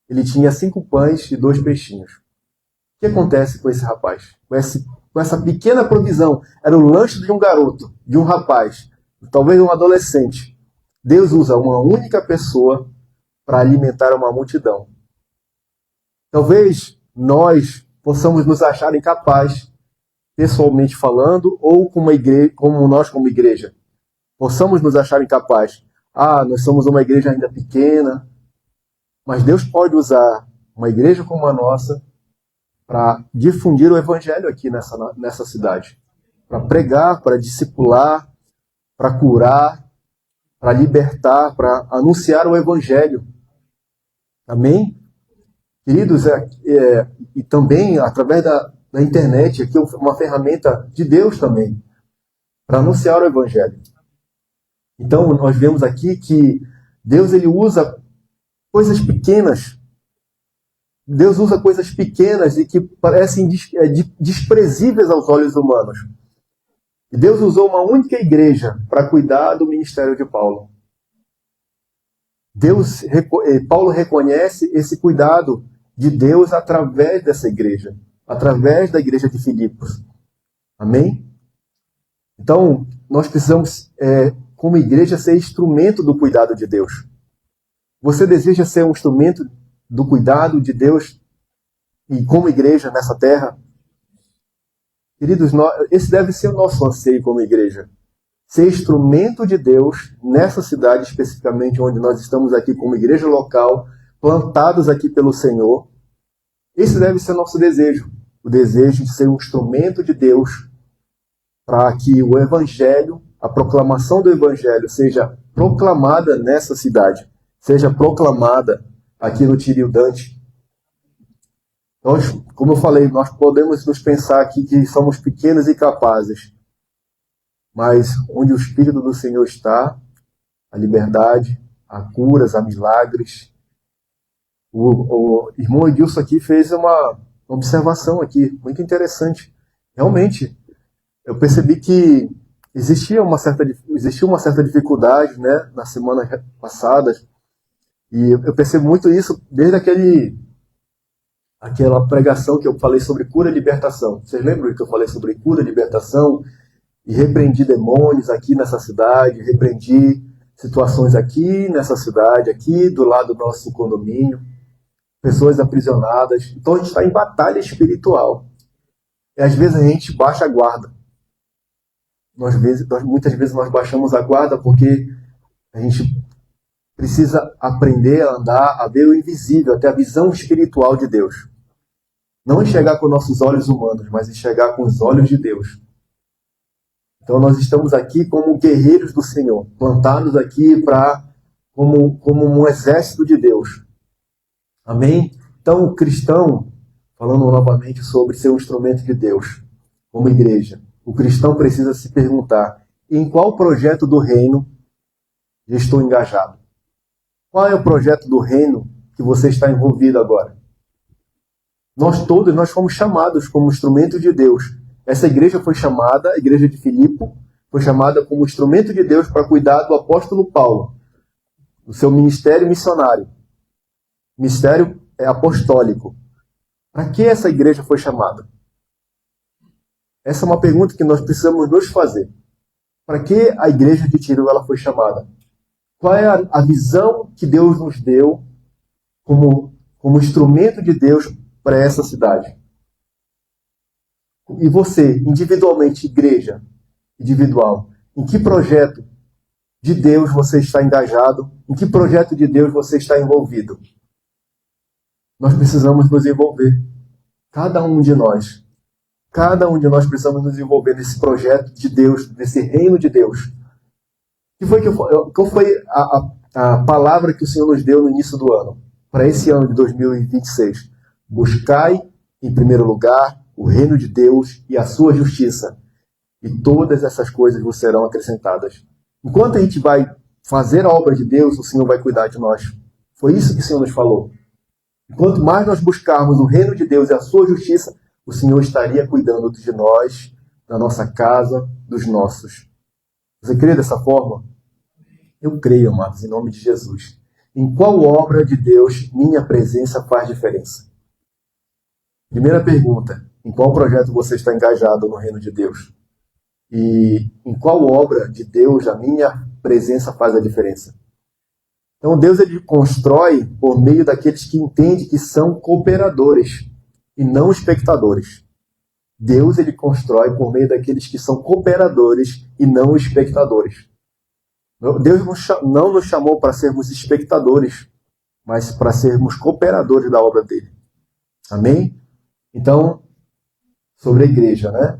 ele tinha 5 pães e 2 peixinhos. O que acontece com esse rapaz? Com essa pequena provisão, era o lanche de um garoto, de um rapaz, talvez um adolescente. Deus usa uma única pessoa para alimentar uma multidão. Talvez nós possamos nos achar incapazes, pessoalmente falando, ou como igreja, possamos nos achar incapazes. Nós somos uma igreja ainda pequena, mas Deus pode usar uma igreja como a nossa para difundir o evangelho aqui nessa cidade, para pregar, para discipular, para curar, para libertar, para anunciar o Evangelho. Amém? Queridos, e também através da internet, aqui é uma ferramenta de Deus também, para anunciar o Evangelho. Então, nós vemos aqui que Deus ele usa coisas pequenas. Deus usa coisas pequenas e que parecem desprezíveis aos olhos humanos. E Deus usou uma única igreja para cuidar do ministério de Paulo. Paulo reconhece esse cuidado de Deus através dessa igreja, através da igreja de Filipos. Amém? Então, nós precisamos, como igreja, ser instrumento do cuidado de Deus. Você deseja ser um instrumento do cuidado de Deus e como igreja nessa terra? Queridos, esse deve ser o nosso anseio como igreja. Ser instrumento de Deus nessa cidade especificamente, onde nós estamos aqui como igreja local, plantados aqui pelo Senhor. Esse deve ser o nosso desejo. O desejo de ser um instrumento de Deus para que o Evangelho, a proclamação do Evangelho seja proclamada nessa cidade, seja proclamada aqui no Tiriudante. Nós, como eu falei, nós podemos nos pensar aqui que somos pequenos e capazes, mas onde o Espírito do Senhor está, a liberdade, há curas, há milagres. O irmão Edilson aqui fez uma observação aqui, muito interessante. Realmente, eu percebi que existia uma certa dificuldade, né, na semana passada, e eu percebo muito isso desde aquela pregação que eu falei sobre cura e libertação. Vocês lembram que eu falei sobre cura e libertação? E repreendi demônios aqui nessa cidade, repreendi situações aqui nessa cidade, aqui do lado do nosso condomínio, pessoas aprisionadas. Então a gente está em batalha espiritual. E às vezes a gente baixa a guarda. Muitas vezes nós baixamos a guarda porque a gente precisa aprender a andar, a ver o invisível, a ter a visão espiritual de Deus. Não enxergar com nossos olhos humanos, mas enxergar com os olhos de Deus. Então nós estamos aqui como guerreiros do Senhor, plantados aqui como um exército de Deus. Amém? Então o cristão, falando novamente sobre ser um instrumento de Deus, como igreja, o cristão precisa se perguntar: em qual projeto do reino eu estou engajado? Qual é o projeto do reino que você está envolvido agora? Nós fomos chamados como instrumento de Deus. Essa igreja foi chamada, a igreja de Filipe, foi chamada como instrumento de Deus para cuidar do apóstolo Paulo, do seu ministério missionário, ministério apostólico. Para que essa igreja foi chamada? Essa é uma pergunta que nós precisamos nos fazer. Para que a igreja de Tiro ela foi chamada? Qual é a visão que Deus nos deu como instrumento de Deus para essa cidade? E você, individualmente, igreja individual, em que projeto de Deus você está engajado? Em que projeto de Deus você está envolvido? Nós precisamos nos envolver. Cada um de nós precisamos nos envolver nesse projeto de Deus, nesse reino de Deus. Qual foi a palavra que o Senhor nos deu no início do ano? Para esse ano de 2026. Buscai, em primeiro lugar, o reino de Deus e a sua justiça. E todas essas coisas vos serão acrescentadas. Enquanto a gente vai fazer a obra de Deus, o Senhor vai cuidar de nós. Foi isso que o Senhor nos falou. Enquanto mais nós buscarmos o reino de Deus e a sua justiça, o Senhor estaria cuidando de nós, da nossa casa, dos nossos. Você crê dessa forma? Eu creio, amados, em nome de Jesus. Em qual obra de Deus minha presença faz diferença? Primeira pergunta: em qual projeto você está engajado no reino de Deus? E em qual obra de Deus a minha presença faz a diferença? Então Deus ele constrói por meio daqueles que entendem que são cooperadores e não espectadores. Deus ele constrói por meio daqueles que são cooperadores e não espectadores. Deus não nos chamou para sermos espectadores, mas para sermos cooperadores da obra dele. Amém? Então, sobre a igreja, né?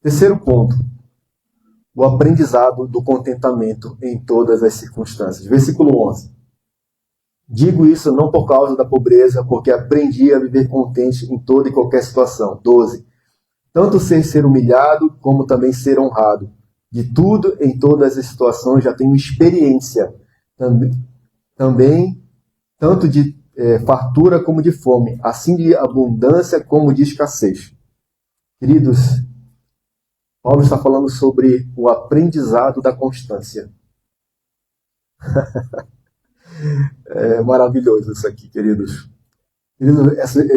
Terceiro ponto. o aprendizado do contentamento em todas as circunstâncias. Versículo 11. Digo isso não por causa da pobreza, porque aprendi a viver contente em toda e qualquer situação. 12. Tanto ser humilhado, como também ser honrado. De tudo, em todas as situações, já tenho experiência. Também tanto de fartura como de fome, assim de abundância como de escassez. Queridos, Paulo está falando sobre o aprendizado da constância. É maravilhoso isso aqui, queridos.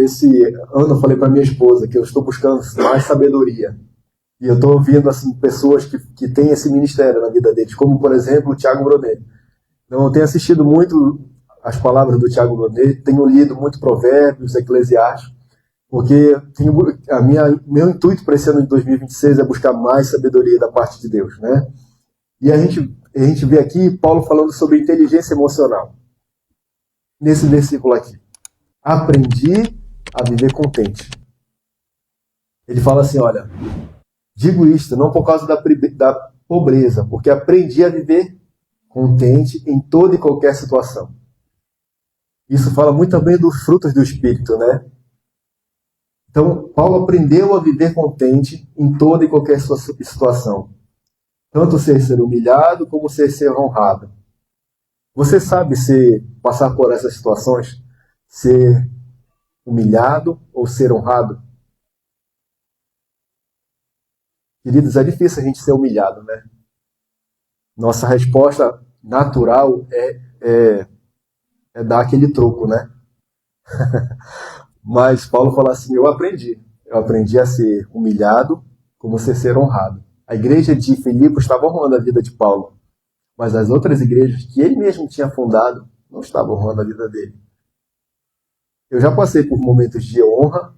Esse ano eu falei para minha esposa que eu estou buscando mais sabedoria. E eu estou ouvindo assim, pessoas que têm esse ministério na vida deles, como, por exemplo, o Thiago Brunet. Então, eu tenho assistido muito as palavras do Thiago Brunet, tenho lido muito Provérbios, Eclesiastes, porque meu intuito para esse ano de 2026 é buscar mais sabedoria da parte de Deus, né? E a gente vê aqui Paulo falando sobre inteligência emocional. Nesse versículo aqui. Aprendi a viver contente. Ele fala assim, olha, digo isto não por causa da pobreza, porque aprendi a viver contente em toda e qualquer situação. Isso fala muito também dos frutos do Espírito, né? Então, Paulo aprendeu a viver contente em toda e qualquer situação. Tanto ser humilhado como ser honrado. Você sabe se passar por essas situações, ser humilhado ou ser honrado? Queridos, é difícil a gente ser humilhado, né? Nossa resposta natural é dar aquele troco, né? Mas Paulo fala assim, eu aprendi a ser humilhado como ser honrado. A igreja de Filipos estava honrando a vida de Paulo, mas as outras igrejas que ele mesmo tinha fundado não estavam honrando a vida dele. Eu já passei por momentos de honra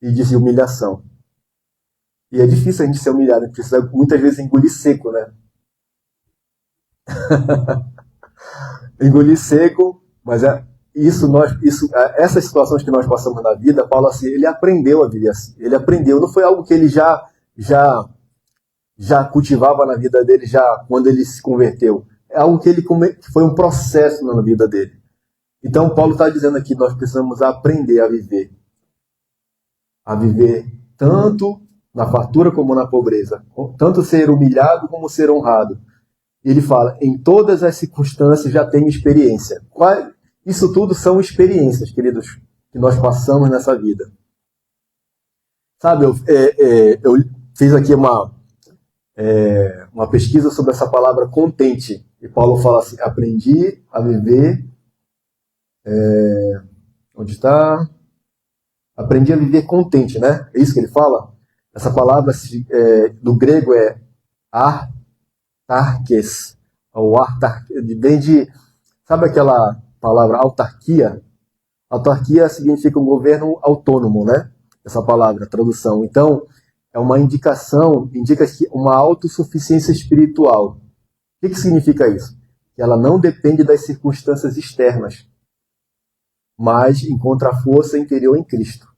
e de humilhação. E é difícil a gente ser humilhado, a gente precisa muitas vezes engolir seco, né? Engolir seco, mas essas situações que nós passamos na vida, Paulo assim, ele aprendeu a viver assim. Ele aprendeu, não foi algo que ele já cultivava na vida dele já quando ele se converteu. É algo que foi um processo na vida dele. Então Paulo está dizendo aqui, nós precisamos aprender a viver tanto na fartura como na pobreza, tanto ser humilhado como ser honrado. Ele fala, em todas as circunstâncias já tenho experiência. Isso tudo são experiências, queridos, que nós passamos nessa vida. Sabe, eu fiz aqui uma pesquisa sobre essa palavra contente. E Paulo fala assim, aprendi a viver... onde está? Aprendi a viver contente, né? É isso que ele fala? Essa palavra do grego é autarkes, ou vem de, sabe aquela palavra autarquia? Autarquia significa um governo autônomo, né? Essa palavra, tradução. Então, é uma indicação, indica uma autossuficiência espiritual. O que significa isso? Que ela não depende das circunstâncias externas, mas encontra a força interior em Cristo.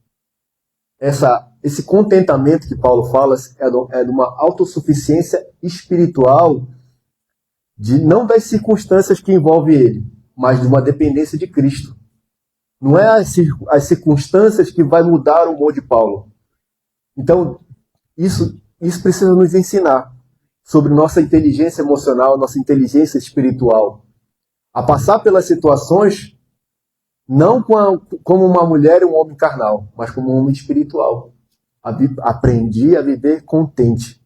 Esse contentamento que Paulo fala é de uma autossuficiência espiritual, não das circunstâncias que envolvem ele, mas de uma dependência de Cristo. Não é as circunstâncias que vai mudar o humor de Paulo. Então, isso precisa nos ensinar sobre nossa inteligência emocional, nossa inteligência espiritual. A passar pelas situações, não como uma mulher e um homem carnal, mas como um homem espiritual. Aprendi a viver contente,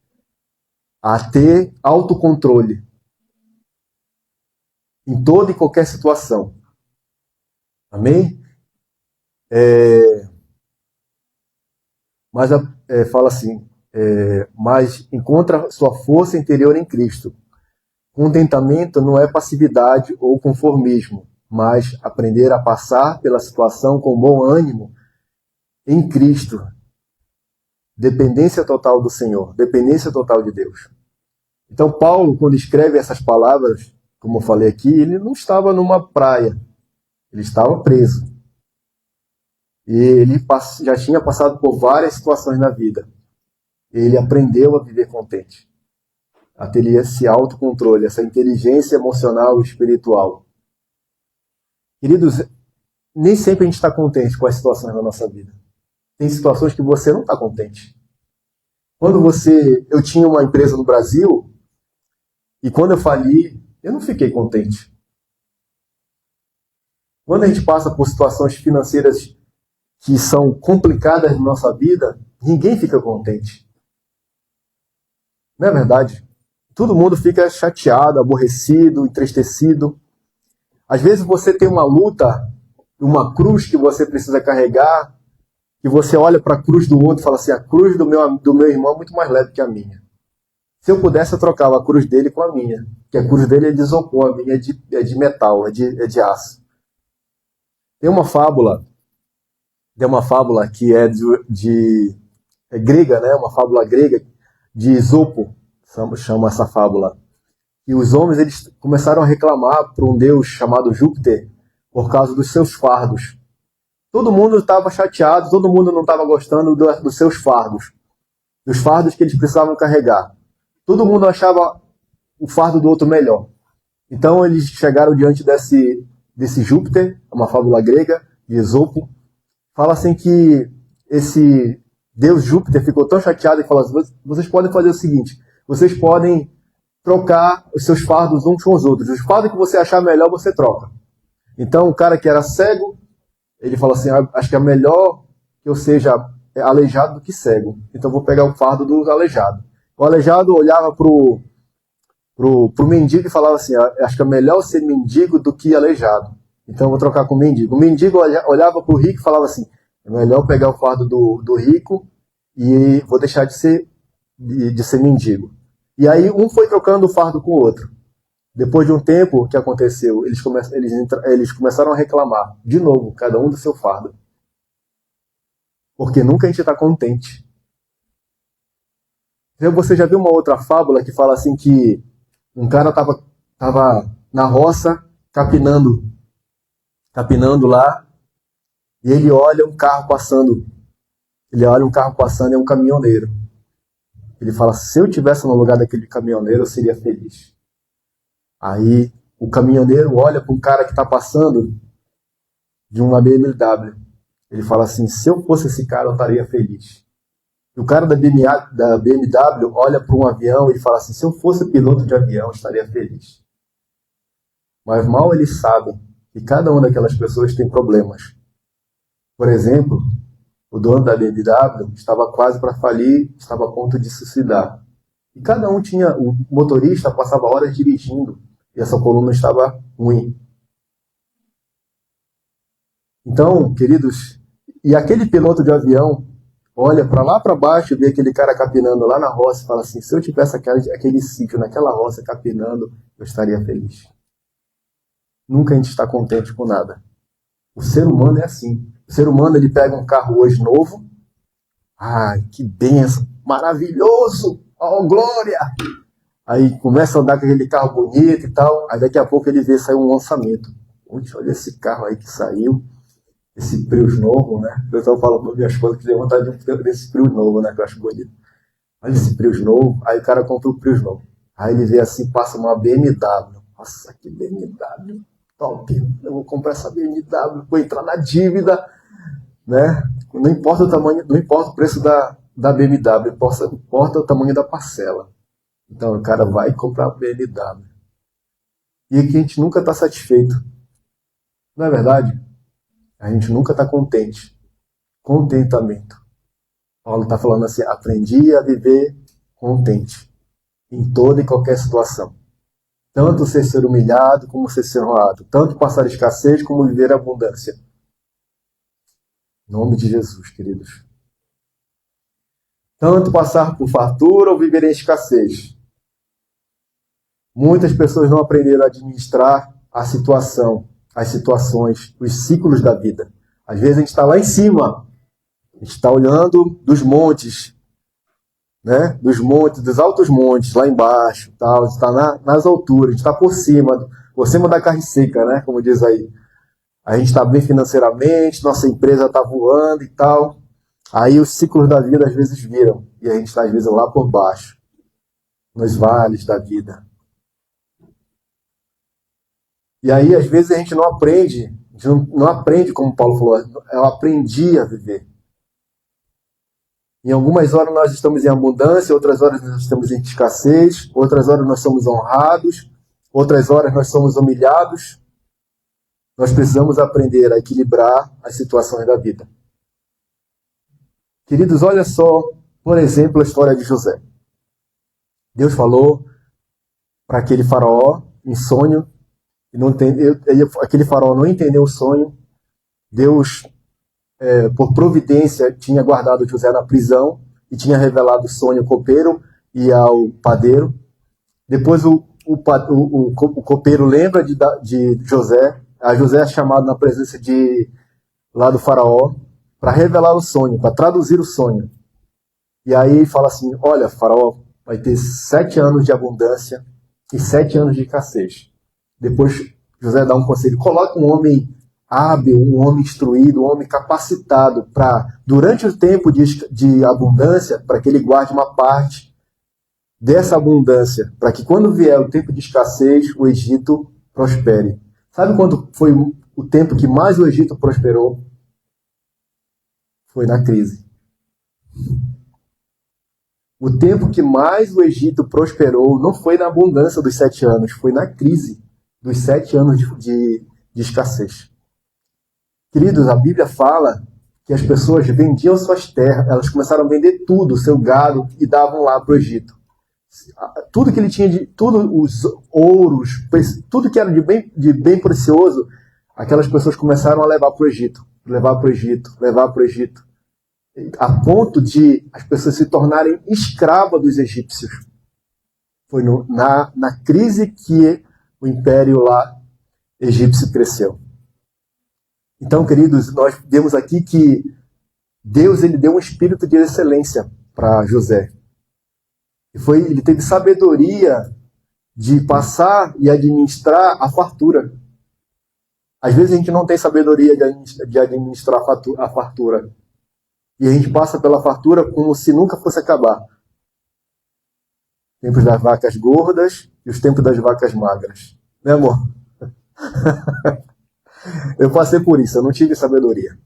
a ter autocontrole em toda e qualquer situação. Amém? Mas fala assim, mas encontra sua força interior em Cristo. Contentamento não é passividade ou conformismo, mas aprender a passar pela situação com bom ânimo em Cristo. Dependência total do Senhor, dependência total de Deus. Então Paulo, quando escreve essas palavras, como eu falei aqui, ele não estava numa praia, ele estava preso. E ele já tinha passado por várias situações na vida. Ele aprendeu a viver contente. a ter esse autocontrole, essa inteligência emocional e espiritual. Queridos, nem sempre a gente está contente com as situações da nossa vida. Tem situações que você não está contente. Eu tinha uma empresa no Brasil e quando eu fali, eu não fiquei contente. Quando a gente passa por situações financeiras que são complicadas na nossa vida, ninguém fica contente. Não é verdade? Todo mundo fica chateado, aborrecido, entristecido. Às vezes você tem uma luta, uma cruz que você precisa carregar, que você olha para a cruz do outro e fala assim, a cruz do meu irmão é muito mais leve que a minha. Se eu pudesse, eu trocava a cruz dele com a minha. Porque a cruz dele é de isopor, a minha é de metal, é de aço. Tem uma fábula que é grega, né? Uma fábula grega de Esopo, chama essa fábula. E os homens eles começaram a reclamar para um deus chamado Júpiter por causa dos seus fardos. Todo mundo estava chateado, todo mundo não estava gostando dos seus fardos, dos fardos que eles precisavam carregar. Todo mundo achava o fardo do outro melhor. Então eles chegaram diante desse Júpiter, uma fábula grega de Esopo. Fala assim que esse deus Júpiter ficou tão chateado e falou assim, vocês podem fazer o seguinte, vocês podem trocar os seus fardos uns com os outros. Os fardos que você achar melhor, você troca. Então o cara que era cego, ele falou assim, acho que é melhor que eu seja aleijado do que cego. Então eu vou pegar o fardo do aleijado. O aleijado olhava pro mendigo e falava assim, acho que é melhor ser mendigo do que aleijado. Então eu vou trocar com o mendigo. O mendigo olhava pro rico e falava assim, é melhor pegar o fardo do rico e vou deixar de ser mendigo. E aí um foi trocando o fardo com o outro. Depois de um tempo, o que aconteceu? Eles começaram a reclamar, de novo, cada um do seu fardo. Porque nunca a gente está contente. Você já viu uma outra fábula que fala assim que um cara estava na roça, capinando lá, e ele olha um carro passando. Ele olha um carro passando e é um caminhoneiro. Ele fala, se eu tivesse no lugar daquele caminhoneiro, eu seria feliz. Aí o caminhoneiro olha para um cara que está passando de uma BMW. Ele fala assim, se eu fosse esse cara, eu estaria feliz. E o cara da BMW olha para um avião e fala assim, se eu fosse piloto de avião, eu estaria feliz. Mas mal eles sabem que cada uma daquelas pessoas tem problemas. Por exemplo, o dono da BMW estava quase para falir, estava a ponto de suicidar. E cada um o motorista passava horas dirigindo e essa coluna estava ruim. Então, queridos, e aquele piloto de avião olha para lá para baixo e vê aquele cara capinando lá na roça e fala assim, se eu tivesse aquele sítio naquela roça capinando, eu estaria feliz. Nunca a gente está contente com nada. O ser humano é assim. O ser humano ele pega um carro hoje novo. Ai, que benção, maravilhoso, oh glória! Aí começa a andar com aquele carro bonito e tal. Aí daqui a pouco ele vê sair um lançamento. Olha esse carro aí que saiu. Esse Prius novo, né? O pessoal fala para minha esposa que tem vontade de ter esse Prius novo, né? Que eu acho bonito. Olha esse Prius novo. Aí o cara compra o Prius novo. Aí ele vê assim, passa uma BMW. Nossa, que BMW top. Eu vou comprar essa BMW, vou entrar na dívida, né? Não importa o tamanho, não importa o preço da BMW, importa o tamanho da parcela. Então o cara vai comprar a BMW. E aqui a gente nunca está satisfeito. Não é verdade? A gente nunca está contente. Contentamento. Paulo está falando assim, aprendi a viver contente em toda e qualquer situação. Tanto ser humilhado como ser honrado. Tanto passar escassez como viver abundância. Em nome de Jesus, queridos. Tanto passar por fartura ou viver em escassez. Muitas pessoas não aprenderam a administrar a situação, as situações, os ciclos da vida. Às vezes a gente está lá em cima, a gente está olhando dos montes, né? Dos altos montes, lá embaixo, tal. A gente está nas alturas, a gente está por cima da carne seca, né? Como diz aí. A gente está bem financeiramente, nossa empresa está voando e tal. Aí os ciclos da vida às vezes viram, e a gente está às vezes lá por baixo. nos vales da vida. E aí, às vezes, a gente não aprende, não aprende como Paulo falou, eu aprendi a viver. Em algumas horas nós estamos em abundância, outras horas nós estamos em escassez, outras horas nós somos honrados, outras horas nós somos humilhados. Nós precisamos aprender a equilibrar as situações da vida. Queridos, olha só, por exemplo, a história de José. Deus falou para aquele faraó em sonho, e não entendeu, aquele faraó não entendeu o sonho. Deus, por providência, tinha guardado José na prisão e tinha revelado o sonho ao copeiro e ao padeiro. Depois o copeiro lembra de José. A José é chamado na presença lá do faraó para revelar o sonho, para traduzir o sonho. E aí ele fala assim, olha, faraó, vai ter 7 anos de abundância e 7 anos de escassez. Depois José dá um conselho, coloque um homem hábil, um homem instruído, um homem capacitado para, durante o tempo de abundância, para que ele guarde uma parte dessa abundância, para que quando vier o tempo de escassez, o Egito prospere. Sabe quando foi o tempo que mais o Egito prosperou? Foi na crise. O tempo que mais o Egito prosperou não foi na abundância dos 7 anos, foi na crise dos 7 anos de escassez. Queridos, a Bíblia fala que as pessoas vendiam suas terras, elas começaram a vender tudo, seu gado, e davam lá para o Egito. Tudo que ele tinha, tudo os ouros, tudo que era de bem precioso, aquelas pessoas começaram a levar para o Egito, levar para o Egito, levar para o Egito, a ponto de as pessoas se tornarem escravas dos egípcios. Foi na crise que o império lá egípcio cresceu. Então, queridos, nós vemos aqui que Deus ele deu um espírito de excelência para José. Ele teve sabedoria de passar e administrar a fartura. Às vezes a gente não tem sabedoria de administrar a fartura. E a gente passa pela fartura como se nunca fosse acabar. Tempos das vacas gordas e os tempos das vacas magras. Né, amor? Eu passei por isso, eu não tive sabedoria.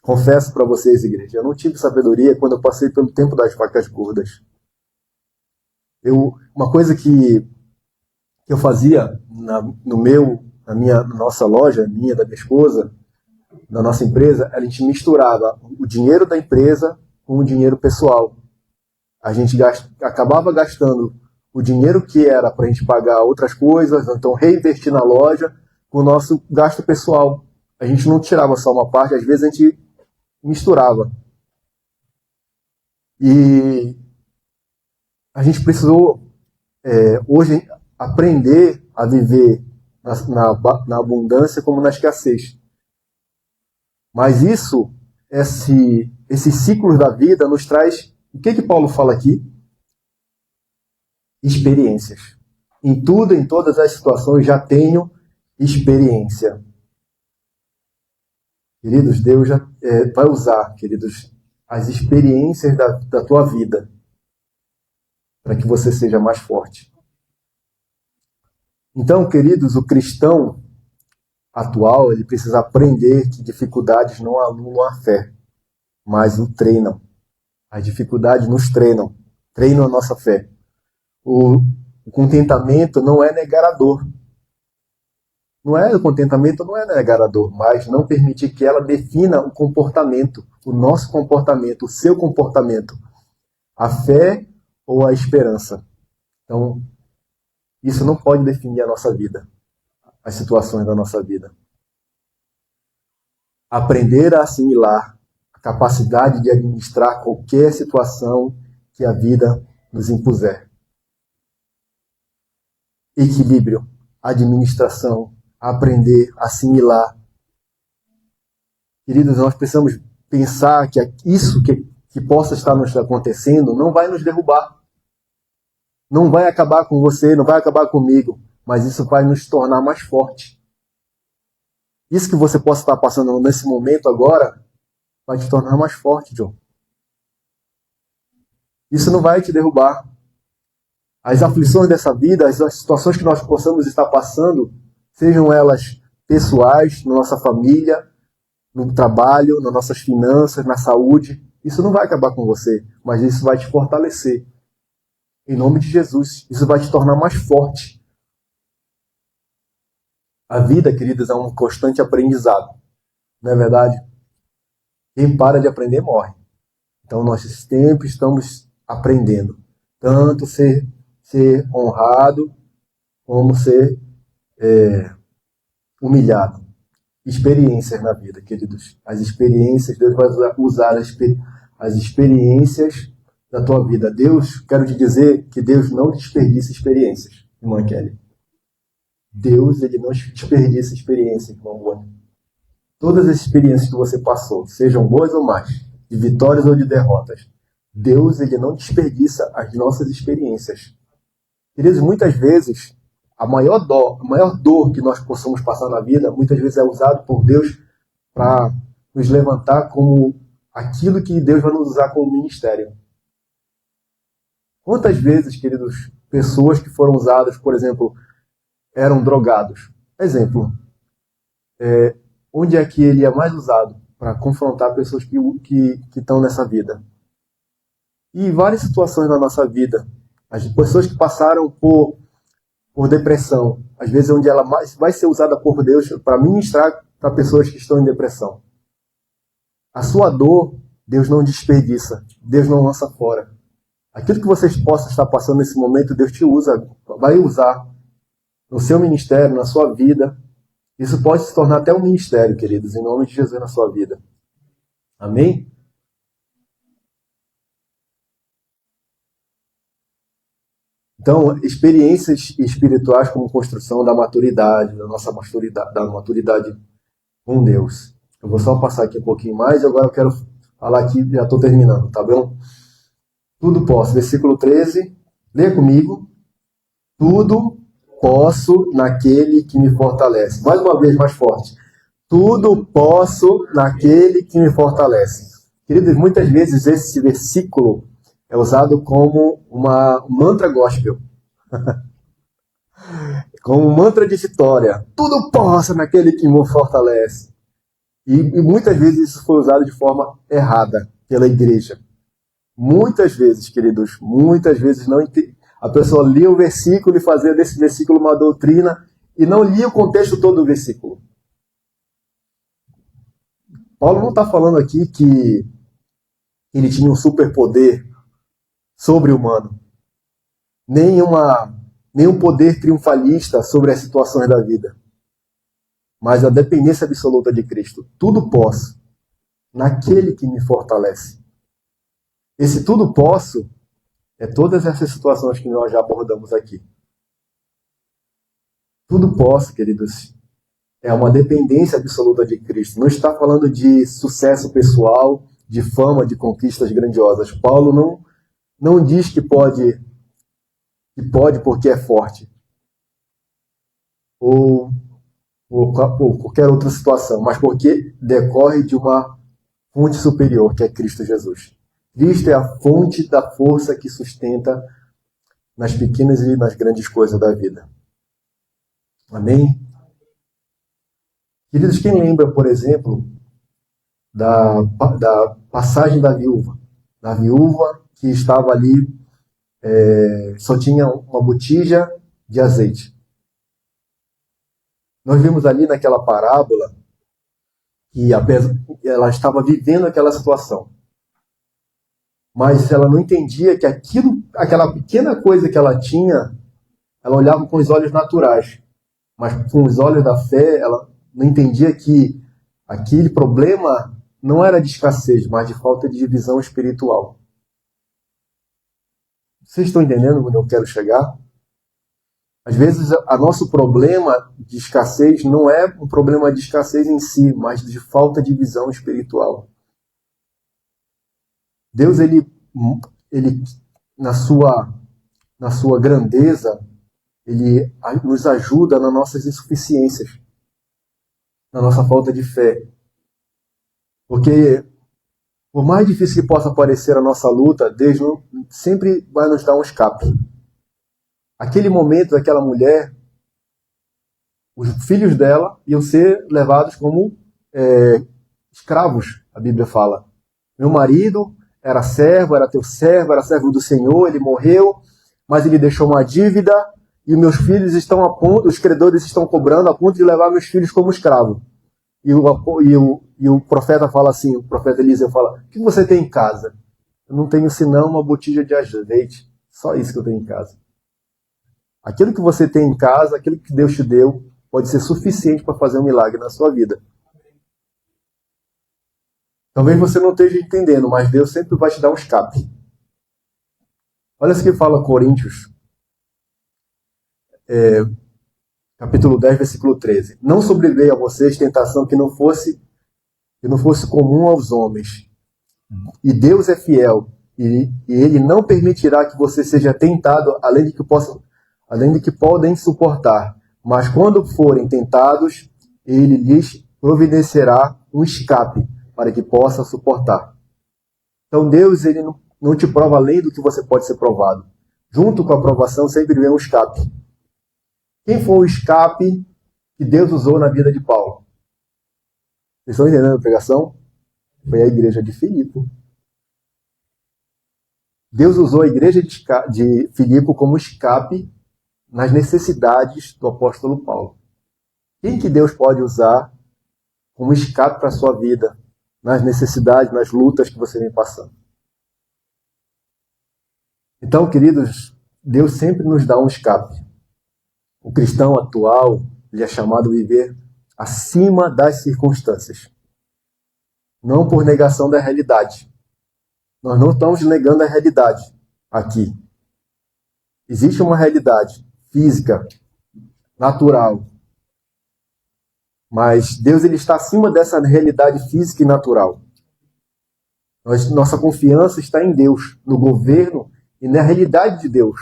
Confesso para vocês, igreja, eu não tive sabedoria quando eu passei pelo tempo das vacas gordas. Uma coisa que eu fazia na nossa loja, da minha esposa, da nossa empresa, a gente misturava o dinheiro da empresa com o dinheiro pessoal. A gente acabava gastando o dinheiro que era para a gente pagar outras coisas, então reinvestir na loja, com o nosso gasto pessoal. A gente não tirava só uma parte, às vezes a gente misturava. E a gente precisou, hoje, aprender a viver na abundância como na escassez. Mas esses ciclos da vida nos traz, o que Paulo fala aqui? Experiências. Em tudo, em todas as situações, já tenho experiência. Queridos, Deus já vai usar, queridos, as experiências da tua vida para que você seja mais forte. Então, queridos, o cristão atual, ele precisa aprender que dificuldades não anulam a fé, mas o treinam. As dificuldades nos treinam a nossa fé. O contentamento não é negar a dor. O contentamento não é negar a dor, mas não permitir que ela defina o comportamento, o nosso comportamento, o seu comportamento, a fé ou a esperança. Então, isso não pode definir a nossa vida, as situações da nossa vida. Aprender a assimilar a capacidade de administrar qualquer situação que a vida nos impuser. Equilíbrio, administração, aprender a assimilar. Queridos, nós precisamos pensar que isso que possa estar nos acontecendo não vai nos derrubar. Não vai acabar com você, não vai acabar comigo, mas isso vai nos tornar mais forte. Isso que você possa estar passando nesse momento agora vai te tornar mais forte, John. Isso não vai te derrubar. as aflições dessa vida, as situações que nós possamos estar passando, sejam elas pessoais, na nossa família, no trabalho, nas nossas finanças, na saúde, isso não vai acabar com você, mas isso vai te fortalecer. Em nome de Jesus, isso vai te tornar mais forte. A vida, queridos, é um constante aprendizado. Não é verdade? Quem para de aprender morre. Então nós sempre estamos aprendendo. Tanto ser honrado, como ser humilhado. Experiências na vida, queridos. As experiências, Deus vai usar as experiências da tua vida. Deus, quero te dizer que Deus não desperdiça experiências, irmã Kelly. Deus, ele não desperdiça experiências, irmão Boni. Todas as experiências que você passou, sejam boas ou más, de vitórias ou de derrotas, Deus, ele não desperdiça as nossas experiências. Queridos, muitas vezes, a maior dor que nós possamos passar na vida, muitas vezes é usado por Deus para nos levantar como aquilo que Deus vai nos usar como ministério. Quantas vezes, queridos, pessoas que foram usadas, por exemplo, eram drogados? Exemplo, onde é que ele é mais usado para confrontar pessoas que estão nessa vida? E várias situações na nossa vida. As pessoas que passaram por depressão, às vezes onde ela mais vai ser usada por Deus para ministrar para pessoas que estão em depressão. A sua dor, Deus não desperdiça, Deus não lança fora. Aquilo que vocês possam estar passando nesse momento, Deus te usa, vai usar no seu ministério, na sua vida. Isso pode se tornar até um ministério, queridos, em nome de Jesus na sua vida. Amém? Então, experiências espirituais como construção da maturidade, da nossa maturidade com Deus. Eu vou só passar aqui um pouquinho mais, agora eu quero falar aqui, já estou terminando, tá bom? Tudo posso, versículo 13, leia comigo. Tudo posso naquele que me fortalece. Mais uma vez, mais forte. Tudo posso naquele que me fortalece. Queridos, muitas vezes esse versículo é usado como uma mantra gospel. Como um mantra de vitória. Tudo posso naquele que me fortalece. E muitas vezes isso foi usado de forma errada pela igreja. Muitas vezes, queridos, muitas vezes a pessoa lia o versículo e fazia desse versículo uma doutrina e não lia o contexto todo do versículo. Paulo não está falando aqui que ele tinha um superpoder sobre-humano, nem um poder triunfalista sobre as situações da vida, mas a dependência absoluta de Cristo. Tudo posso naquele que me fortalece. Esse tudo posso é todas essas situações que nós já abordamos aqui. Tudo posso, queridos, é uma dependência absoluta de Cristo. Não está falando de sucesso pessoal, de fama, de conquistas grandiosas. Paulo não diz que pode porque é forte. Ou qualquer outra situação, mas porque decorre de uma fonte superior, que é Cristo Jesus. Cristo é a fonte da força que sustenta nas pequenas e nas grandes coisas da vida. Amém? Queridos, quem lembra, por exemplo, da passagem da viúva? Da viúva que estava ali, só tinha uma botija de azeite. Nós vimos ali naquela parábola que ela estava vivendo aquela situação. Mas ela não entendia que aquela pequena coisa que ela tinha, ela olhava com os olhos naturais. Mas com os olhos da fé, ela não entendia que aquele problema não era de escassez, mas de falta de visão espiritual. Vocês estão entendendo onde eu quero chegar? Às vezes, o nosso problema de escassez não é um problema de escassez em si, mas de falta de visão espiritual. Deus, ele na sua grandeza, ele nos ajuda nas nossas insuficiências, na nossa falta de fé. Porque, por mais difícil que possa parecer a nossa luta, Deus sempre vai nos dar um escape. aquele momento daquela mulher, os filhos dela iam ser levados como escravos, a Bíblia fala. Meu marido era servo, era teu servo, era servo do Senhor, ele morreu, mas ele deixou uma dívida e meus filhos estão a ponto, os credores estão cobrando a ponto de levar meus filhos como escravo. E o profeta fala assim, o profeta Eliseu fala, o que você tem em casa? Eu não tenho senão uma botija de azeite, só isso que eu tenho em casa. Aquilo que você tem em casa, aquilo que Deus te deu, pode ser suficiente para fazer um milagre na sua vida. Talvez você não esteja entendendo, mas Deus sempre vai te dar um escape. Olha isso que fala Coríntios, capítulo 10, versículo 13. Não sobreveio a vocês tentação que não fosse comum aos homens. E Deus é fiel, e Ele não permitirá que você seja tentado além de que podem suportar. Mas quando forem tentados, Ele lhes providenciará um escape para que possa suportar. Então Deus, ele não te prova além do que você pode ser provado. Junto com a provação sempre vem um escape. Quem foi o escape que Deus usou na vida de Paulo? Vocês estão entendendo a pregação? Foi a igreja de Filipe. Deus usou a igreja de Filipe como escape nas necessidades do apóstolo Paulo. Quem que Deus pode usar como escape para a sua vida, nas necessidades, nas lutas que você vem passando? Então, queridos, Deus sempre nos dá um escape. O cristão atual, ele é chamado a viver acima das circunstâncias. Não por negação da realidade. Nós não estamos negando a realidade aqui. Existe uma realidade física, natural. Mas Deus, ele está acima dessa realidade física e natural. Nossa confiança está em Deus, no governo e na realidade de Deus.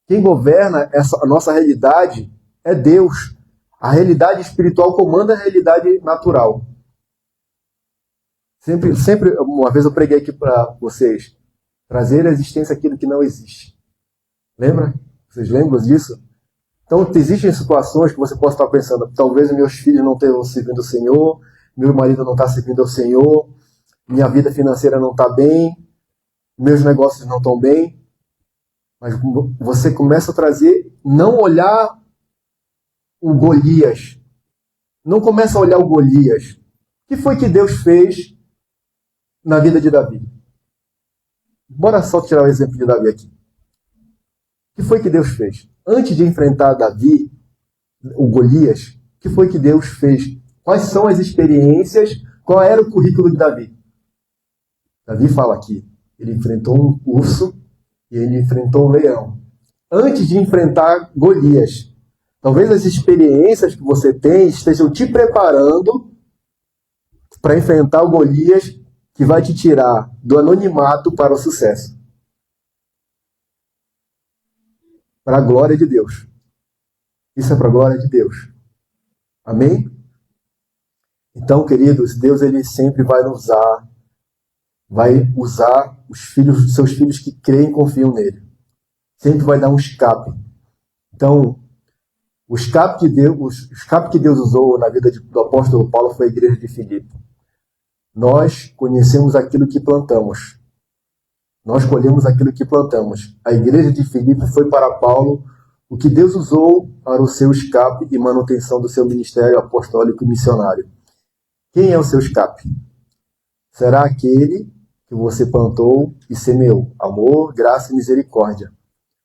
Quem governa a nossa realidade é Deus. A realidade espiritual comanda a realidade natural. Sempre, uma vez eu preguei aqui para vocês, trazer à existência aquilo que não existe. Lembra? Vocês lembram disso? Então, existem situações que você pode estar pensando, talvez meus filhos não estejam servindo ao Senhor, meu marido não está servindo ao Senhor, minha vida financeira não está bem, meus negócios não estão bem. Mas você começa a trazer, não olhar o Golias. Não começa a olhar o Golias. O que foi que Deus fez na vida de Davi? Bora só tirar o exemplo de Davi aqui. O que foi que Deus fez? Antes de enfrentar Davi, o Golias, o que foi que Deus fez? Quais são as experiências? Qual era o currículo de Davi? Davi fala aqui, ele enfrentou um urso e ele enfrentou um leão. Antes de enfrentar Golias, talvez as experiências que você tem estejam te preparando para enfrentar o Golias que vai te tirar do anonimato para o sucesso. Para a glória de Deus. Isso é para a glória de Deus. Amém? Então, queridos, Deus, ele sempre vai usar seus filhos que creem e confiam nele. Sempre vai dar um escape. Então, o escape que Deus usou na vida do apóstolo Paulo foi a igreja de Filipe. Nós conhecemos aquilo que plantamos. Nós colhemos aquilo que plantamos. A igreja de Filipe foi para Paulo o que Deus usou para o seu escape e manutenção do seu ministério apostólico e missionário. Quem é o seu escape? Será aquele que você plantou e semeou? Amor, graça e misericórdia.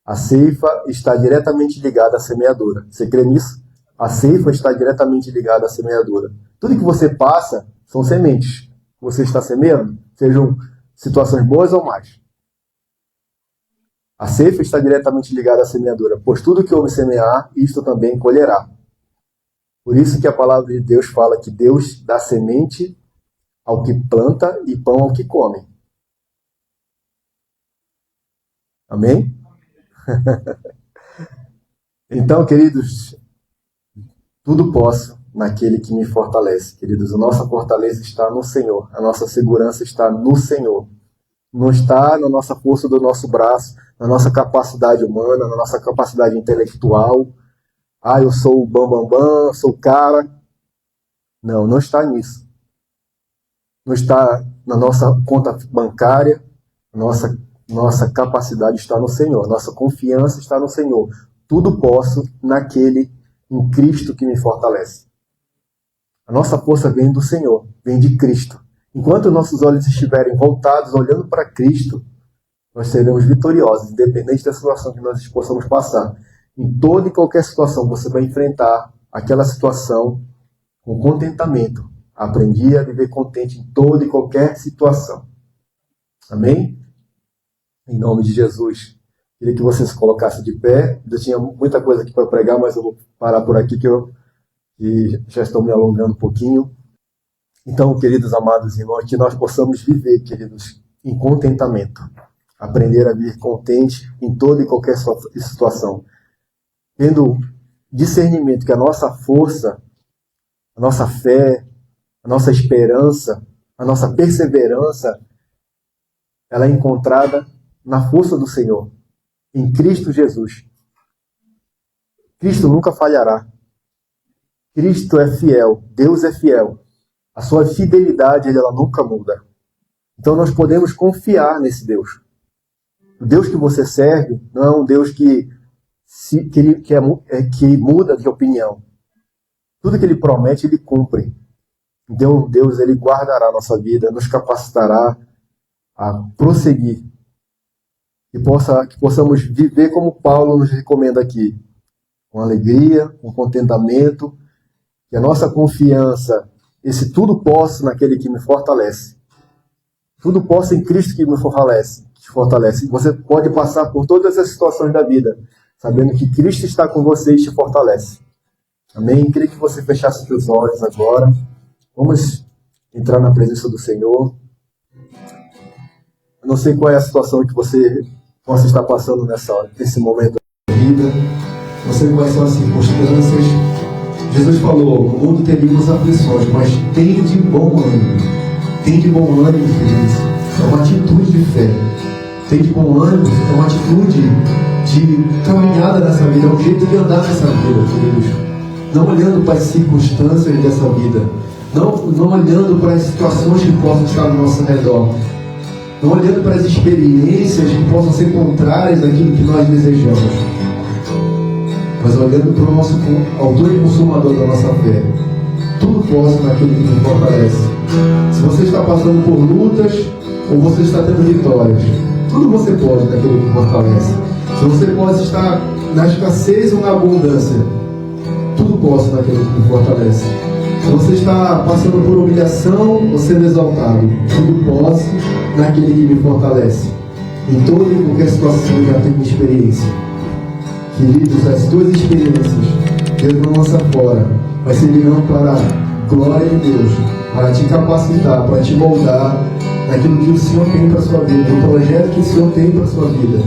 A ceifa está diretamente ligada à semeadura. Você crê nisso? A ceifa está diretamente ligada à semeadura. Tudo que você passa são sementes. Você está semeando, sejam situações boas ou más. A ceifa está diretamente ligada à semeadura, pois tudo que houve semear, isto também colherá. Por isso que a palavra de Deus fala que Deus dá semente ao que planta e pão ao que come. Amém? Então, queridos, tudo posso naquele que me fortalece. Queridos, a nossa fortaleza está no Senhor, a nossa segurança está no Senhor. Não está na nossa força do nosso braço, na nossa capacidade humana, na nossa capacidade intelectual. Ah, eu sou o bambambam, sou o cara. Não, não está nisso. Não está na nossa conta bancária. Nossa capacidade está no Senhor. Nossa confiança está no Senhor. Tudo posso naquele, em Cristo que me fortalece. A nossa força vem do Senhor, vem de Cristo. Enquanto nossos olhos estiverem voltados, olhando para Cristo, nós seremos vitoriosos, independente da situação que nós possamos passar. Em toda e qualquer situação, você vai enfrentar aquela situação com contentamento. Aprendi a viver contente em toda e qualquer situação. Amém? Em nome de Jesus. Queria que você se colocasse de pé. Eu tinha muita coisa aqui para pregar, mas eu vou parar por aqui que já estou me alongando um pouquinho. Então, queridos amados irmãos, que nós possamos viver, queridos, em contentamento. Aprender a viver contente em toda e qualquer situação. Tendo discernimento que a nossa força, a nossa fé, a nossa esperança, a nossa perseverança, ela é encontrada na força do Senhor, em Cristo Jesus. Cristo nunca falhará. Cristo é fiel, Deus é fiel. A sua fidelidade, ela nunca muda. Então nós podemos confiar nesse Deus. O Deus que você serve não é um Deus que muda de opinião. Tudo que Ele promete, Ele cumpre. Então Deus, Ele guardará a nossa vida, nos capacitará a prosseguir. Que possamos viver como Paulo nos recomenda aqui. Com alegria, com contentamento. Que a nossa confiança, esse tudo posso naquele que me fortalece. Tudo posso em Cristo que me fortalece. Você pode passar por todas as situações da vida, sabendo que Cristo está com você e te fortalece. Amém? Queria que você fechasse seus olhos agora. Vamos entrar na presença do Senhor. Eu não sei qual é a situação que você possa estar passando nesse momento da vida. Não sei quais são as circunstâncias. Jesus falou, no mundo teríamos aflições, mas tem de bom ânimo. Tem de bom ânimo, queridos. É uma atitude de fé. Tem de bom ânimo, é uma atitude de caminhada nessa vida, é um jeito de andar nessa vida, queridos. Não olhando para as circunstâncias dessa vida, não olhando para as situações que possam estar ao nosso redor, não olhando para as experiências que possam ser contrárias àquilo que nós desejamos, mas olhando para o nosso autor e consumador da nossa fé. Tudo posso naquele que nos fortalece. Se você está passando por lutas ou você está tendo vitórias, tudo você pode naquele que fortalece. Se você pode estar na escassez ou na abundância, tudo posso naquele que me fortalece. Se você está passando por humilhação ou sendo exaltado, tudo posso naquele que me fortalece. Em toda e qualquer situação eu já tenho experiência. Queridos, as tuas experiências, Deus não lança fora, mas servirão para a glória de Deus, para te capacitar, para te moldar naquilo que o Senhor tem para a sua vida, no projeto que o Senhor tem para a sua vida.